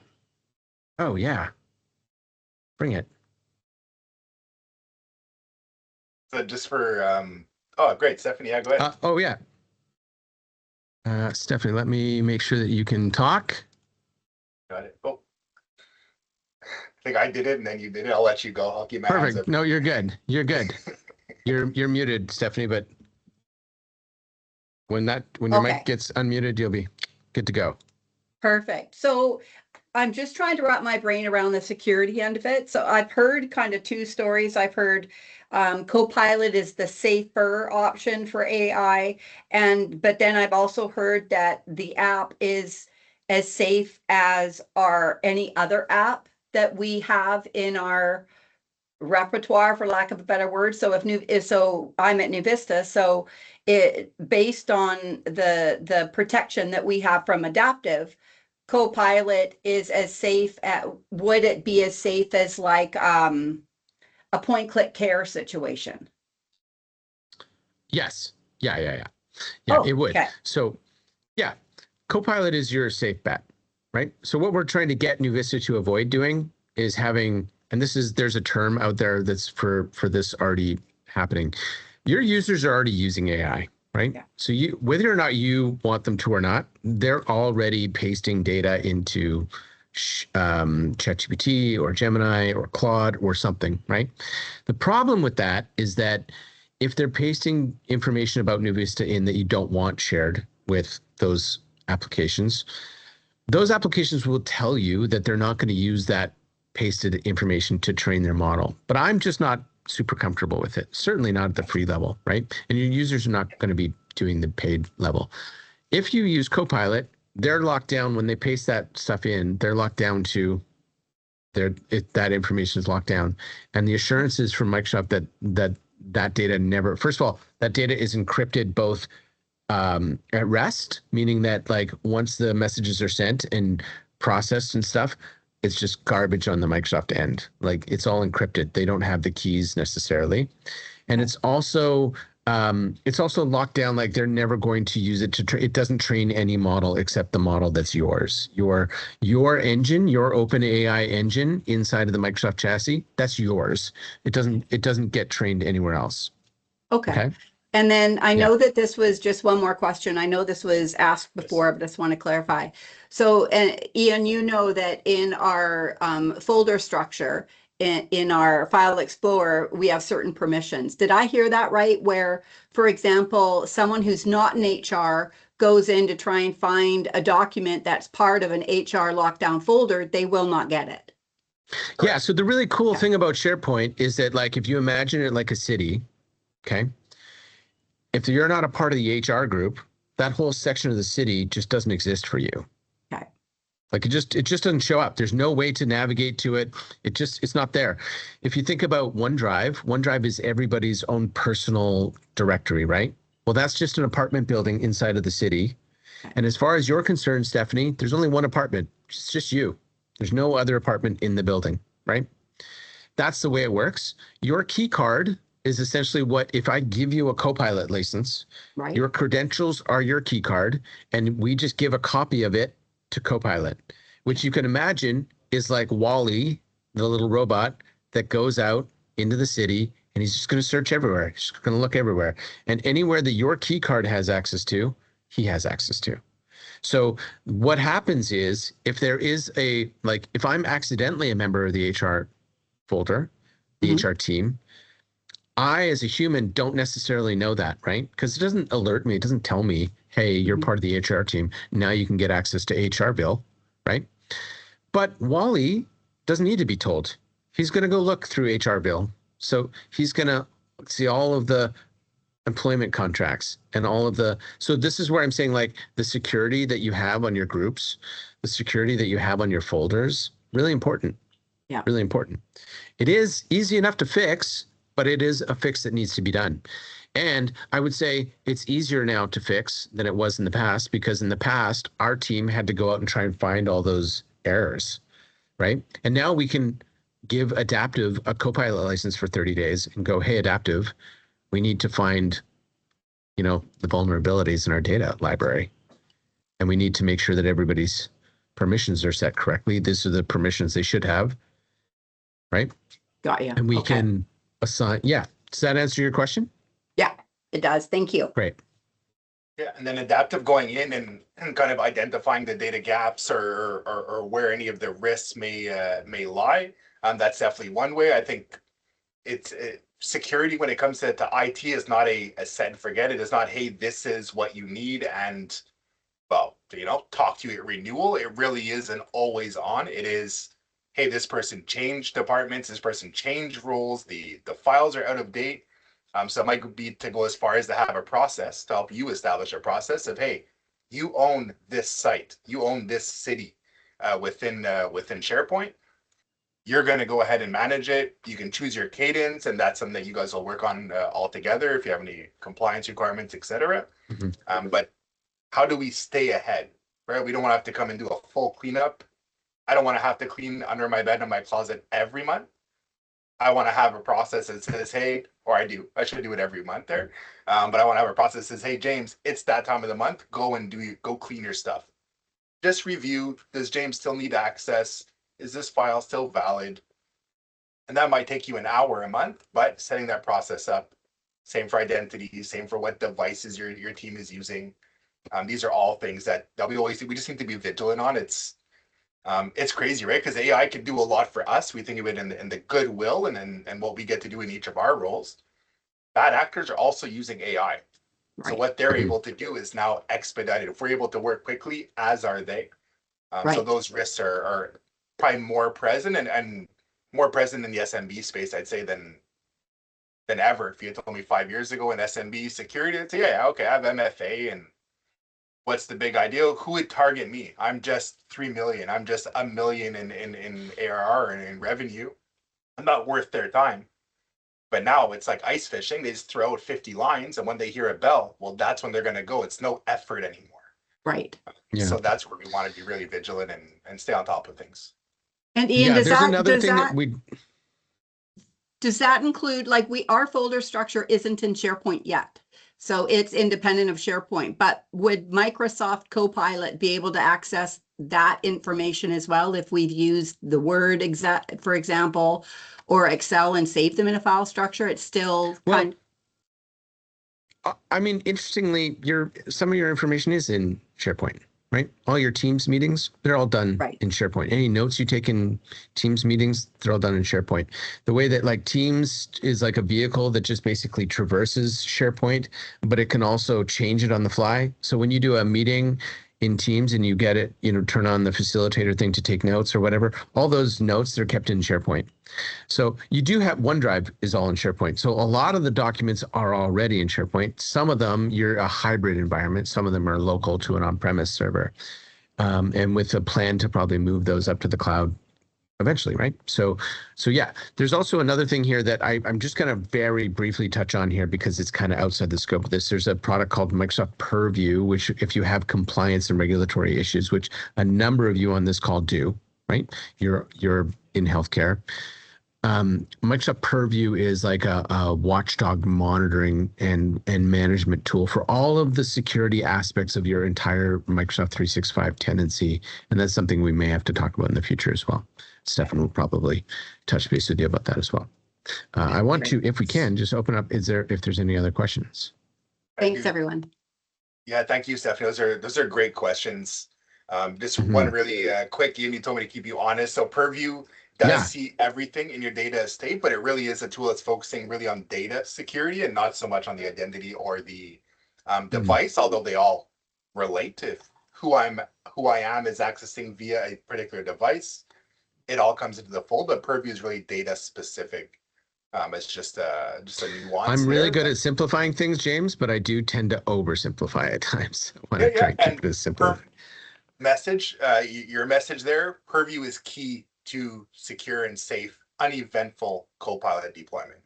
Oh, yeah. Bring it. So just for, oh, great, Stephanie, yeah, go ahead. Oh, yeah. Stephanie, let me make sure that you can talk. Got it. Oh, I think I did it and then you did it. I'll let you go. I'll keep my hands up. No, you're good. You're good. You're muted, Stephanie, but when your mic gets unmuted, you'll be good to go. Perfect. So I'm just trying to wrap my brain around the security end of it. So I've heard kind of two stories. I've heard Copilot is the safer option for AI. But then I've also heard that the app is as safe as any other app that we have in our repertoire, for lack of a better word. So so I'm at NuVista. So based on the protection that we have from Adaptive, Copilot is as safe would it be as safe as like a point-click care situation? Yes. Yeah, it would. Okay. So yeah, Copilot is your safe bet. right? So what we're trying to get New Vista to avoid doing is having, and there's a term out there that's for this already happening. Your users are already using AI, right? Yeah. So whether or not you want them to or not, they're already pasting data into ChatGPT or Gemini or Claude or something, right? The problem with that is that if they're pasting information about New Vista in that you don't want shared with those applications will tell you that they're not going to use that pasted information to train their model. But I'm just not super comfortable with it. Certainly not at the free level, right? And your users are not going to be doing the paid level. If you use Copilot, they're locked down when they paste that stuff in. They're locked down to that information is locked down, and the assurances from Microsoft that data never. First of all, that data is encrypted both at rest, meaning that like once the messages are sent and processed and stuff, it's just garbage on the Microsoft end. Like it's all encrypted. They don't have the keys necessarily, and it's also locked down. Like they're never going to use it to. It doesn't train any model except the model that's yours. Your engine, your Open AI engine inside of the Microsoft chassis, that's yours. It doesn't get trained anywhere else. Okay. And then I know that this was just one more question. I know this was asked before, but I just want to clarify. So, Ian, you know that in our folder structure, in our file explorer, we have certain permissions. Did I hear that right? Where, for example, someone who's not in HR goes in to try and find a document that's part of an HR lockdown folder, they will not get it. Yeah. So the really cool thing about SharePoint is that, like, if you imagine it like a city, okay, if you're not a part of the HR group, that whole section of the city just doesn't exist for you. Okay. Like it just doesn't show up. There's no way to navigate to it. It's not there. If you think about OneDrive is everybody's own personal directory, right? Well, that's just an apartment building inside of the city. And as far as you're concerned, Stephanie, there's only one apartment. It's just you. There's no other apartment in the building, right? That's the way it works. Your key card is essentially what, if I give you a Copilot license, right, your credentials are your key card, and we just give a copy of it to Copilot, which you can imagine is like Wall-E, the little robot that goes out into the city, and he's just going to search everywhere. He's going to look everywhere. And anywhere that your key card has access to, he has access to. So what happens is, if there is if I'm accidentally a member of the HR folder, the HR team, I, as a human, don't necessarily know that, right? Because it doesn't alert me. It doesn't tell me, hey, you're part of the HR team. Now you can get access to HR bill, right? But Wall-E doesn't need to be told. He's going to go look through HR bill. So he's going to see all of the employment contracts and all of the. So this is where I'm saying, like, the security that you have on your groups, the security that you have on your folders, really important. Yeah. Really important. It is easy enough to fix, but it is a fix that needs to be done. And I would say it's easier now to fix than it was in the past, because in the past, our team had to go out and try and find all those errors, right? And now we can give Adaptive a Copilot license for 30 days and go, hey, Adaptive, we need to find, the vulnerabilities in our data library. And we need to make sure that everybody's permissions are set correctly. These are the permissions they should have, right? Got you. And we can assign. Yeah. Does that answer your question? Yeah, it does. Thank you. Great. Yeah, and then Adaptive going in and kind of identifying the data gaps or where any of the risks may lie. That's definitely one way. I think it's security when it comes to IT is not a set and forget. It is not, hey, this is what you need, and talk to you at renewal. It really is an always on. It is, hey, this person changed departments, this person changed roles, the files are out of date. So it might be to go as far as to have a process to help you establish a process of, hey, you own this site, you own this city within SharePoint. You're going to go ahead and manage it. You can choose your cadence, and that's something that you guys will work on all together if you have any compliance requirements, etc. But how do we stay ahead, right? We don't want to have to come and do a full cleanup. I don't want to have to clean under my bed and my closet every month. I want to have a process that says, hey, or I should do it every month there. But I want to have a process that says, hey, James, it's that time of the month. Go clean your stuff. just review, does James still need access? Is this file still valid? And that might take you an hour a month, but setting that process up, same for identity, same for what devices your team is using. These are all things that we just need to be vigilant on. It's crazy, right? Because AI can do a lot for us. We think of it in the goodwill and what we get to do in each of our roles. Bad actors are also using AI. So what they're able to do is now expedited. If we're able to work quickly, as are they. So those risks are probably more present and more present in the SMB space, I'd say, than ever. If you had told me 5 years ago in SMB security, I'd say, yeah, okay, I have MFA, and what's the big idea? Who would target me? I'm just 3 million. I'm just $1 million in ARR and in revenue. I'm not worth their time. But now it's like ice fishing. They just throw out 50 lines, and when they hear a bell, well, that's when they're going to go. It's no effort anymore. Right. Yeah. So that's where we want to be really vigilant and stay on top of things. And Ian, yeah, there's another thing that we does that include, like, our folder structure isn't in SharePoint yet, so it's independent of SharePoint, but would Microsoft Copilot be able to access that information as well if we've used the Word, for example, or Excel and saved them in a file structure? It's still I mean, interestingly, some of your information is in SharePoint, right? All your Teams meetings, they're all done in SharePoint. Any notes you take in Teams meetings, they're all done in SharePoint. The way that like Teams is like a vehicle that just basically traverses SharePoint, but it can also change it on the fly. So when you do a meeting in Teams and you get it, turn on the facilitator thing to take notes or whatever, all those notes, they're kept in SharePoint. So you do have OneDrive is all in SharePoint. So a lot of the documents are already in SharePoint. Some of them, you're a hybrid environment. Some of them are local to an on-premise server. And with a plan to probably move those up to the cloud eventually, right? So yeah, there's also another thing here that I'm just going to very briefly touch on here because it's kind of outside the scope of this. There's a product called Microsoft Purview, which if you have compliance and regulatory issues, which a number of you on this call do, right? You're in healthcare. Microsoft Purview is like a watchdog monitoring and management tool for all of the security aspects of your entire Microsoft 365 tenancy. And that's something we may have to talk about in the future as well. Stefan will probably touch base with you about that as well. I want to, if we can, just open up, if there's any other questions. Thanks, everyone. Yeah, thank you, Stephanie. Those are great questions. Just one really quick, Ian, you told me to keep you honest. So Purview does see everything in your data estate, but it really is a tool that's focusing really on data security and not so much on the identity or the device, although they all relate to who I am is accessing via a particular device. It all comes into the fold, but Purview is really data specific. It's just a nuance. I'm really good at simplifying things, James, but I do tend to oversimplify at times when I try to keep it as simple. Your message there, Purview is key to secure and safe, uneventful Copilot deployment.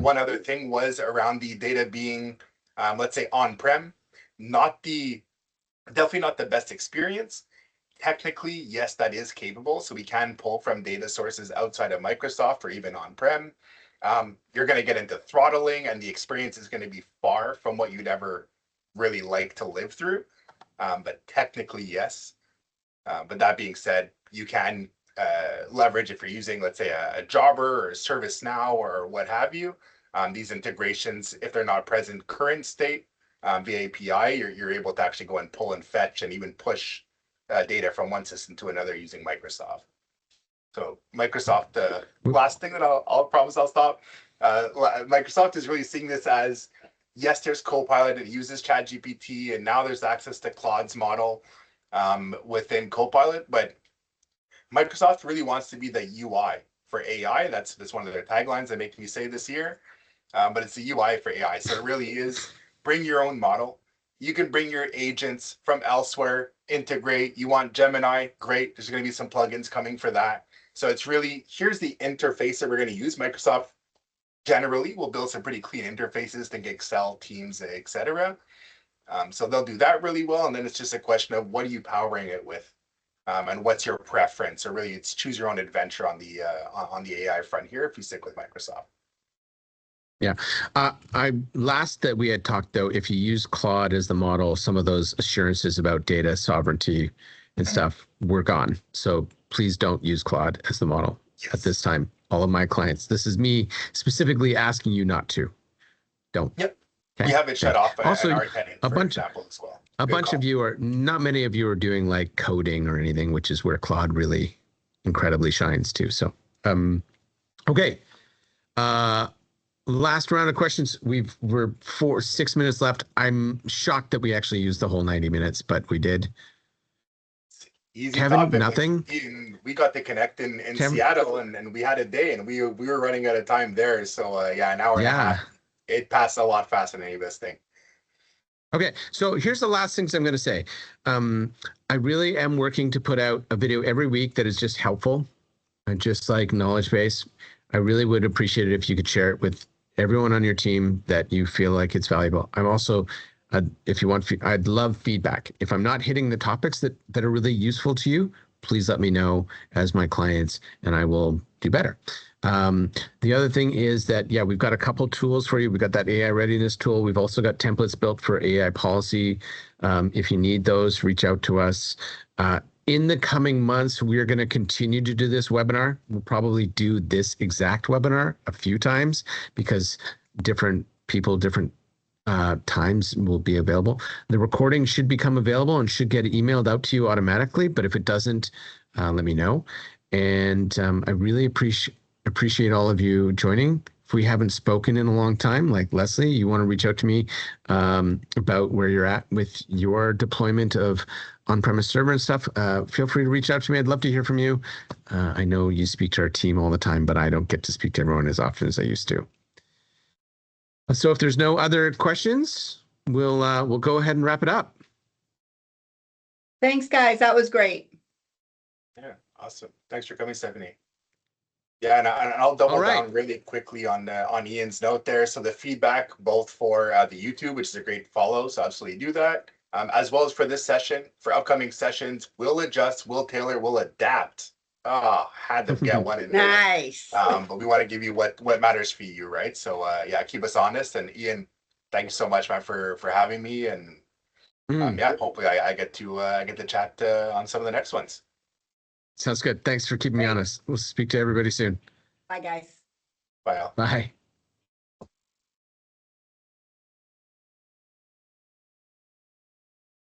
One other thing was around the data being, let's say, on-prem, definitely not the best experience. Technically, yes, that is capable. So we can pull from data sources outside of Microsoft or even on-prem. You're going to get into throttling, and the experience is going to be far from what you'd ever really like to live through. But technically, yes. But that being said, you can leverage if you're using, let's say, a Jobber or ServiceNow or what have you. These integrations, if they're not present current state via API, you're able to actually go and pull and fetch and even push data from one system to another using Microsoft. So Microsoft, last thing that I'll promise I'll stop. Microsoft is really seeing this as, yes, there's Copilot, it uses ChatGPT, and now there's access to Claude's model within Copilot, but Microsoft really wants to be the UI for AI. That's one of their taglines that make me say this year, but it's the UI for AI. So it really is bring your own model. You can bring your agents from elsewhere, integrate. You want Gemini, great. There's going to be some plugins coming for that. So it's really, here's the interface that we're going to use. Microsoft generally will build some pretty clean interfaces, think Excel, Teams, etc. So they'll do that really well. And then it's just a question of what are you powering it with? And what's your preference? Or really, it's choose your own adventure on the AI front here if you stick with Microsoft. Yeah. Last that we had talked though, if you use Claude as the model, some of those assurances about data sovereignty and stuff were gone. So please don't use Claude as the model at this time. All of my clients, this is me specifically asking you not to. Don't. Yep. Okay? We have it shut off Also, in our tenant, for example, as well. A bunch of you are, not many of you are doing like coding or anything, which is where Claude really incredibly shines too. So, okay. Last round of questions. We're 6 minutes left. I'm shocked that we actually used the whole 90 minutes, but we did. Easy Kevin, topic. nothing. We got to connect in Seattle, and we had a day, and we were running out of time there. So yeah, an hour and a half. It passed a lot faster than any of us think. Okay, so here's the last things I'm going to say. I really am working to put out a video every week that is just helpful, and just like knowledge base. I really would appreciate it if you could share it with everyone on your team that you feel like it's valuable. I'm also, if you want, I'd love feedback. If I'm not hitting the topics that are really useful to you, please let me know as my clients, and I will do better. The other thing is that, yeah, we've got a couple tools for you. We've got that AI readiness tool. We've also got templates built for AI policy. If you need those, reach out to us. In the coming months, we're going to continue to do this webinar. We'll probably do this exact webinar a few times because different people, different times will be available. The recording should become available and should get emailed out to you automatically. But if it doesn't, let me know. And I really appreciate all of you joining. If we haven't spoken in a long time, like Leslie, you want to reach out to me about where you're at with your deployment of on-premise server and stuff, feel free to reach out to me. I'd love to hear from you. I know you speak to our team all the time, but I don't get to speak to everyone as often as I used to. So if there's no other questions, we'll go ahead and wrap it up. Thanks, guys. That was great. Yeah, awesome. Thanks for coming, Stephanie. Yeah, and I'll double down really quickly on Ian's note there. So the feedback, both for the YouTube, which is a great follow, so absolutely do that, as well as for this session, for upcoming sessions, we'll adjust, we'll tailor, we'll adapt. Had to get one in there. Nice. But we want to give you what matters for you, right? So yeah, keep us honest. And Ian, thank you so much, man, for having me. And yeah, hopefully I get to chat on some of the next ones. Sounds good. Thanks for keeping me honest. We'll speak to everybody soon. Bye, guys. Bye, all. Bye.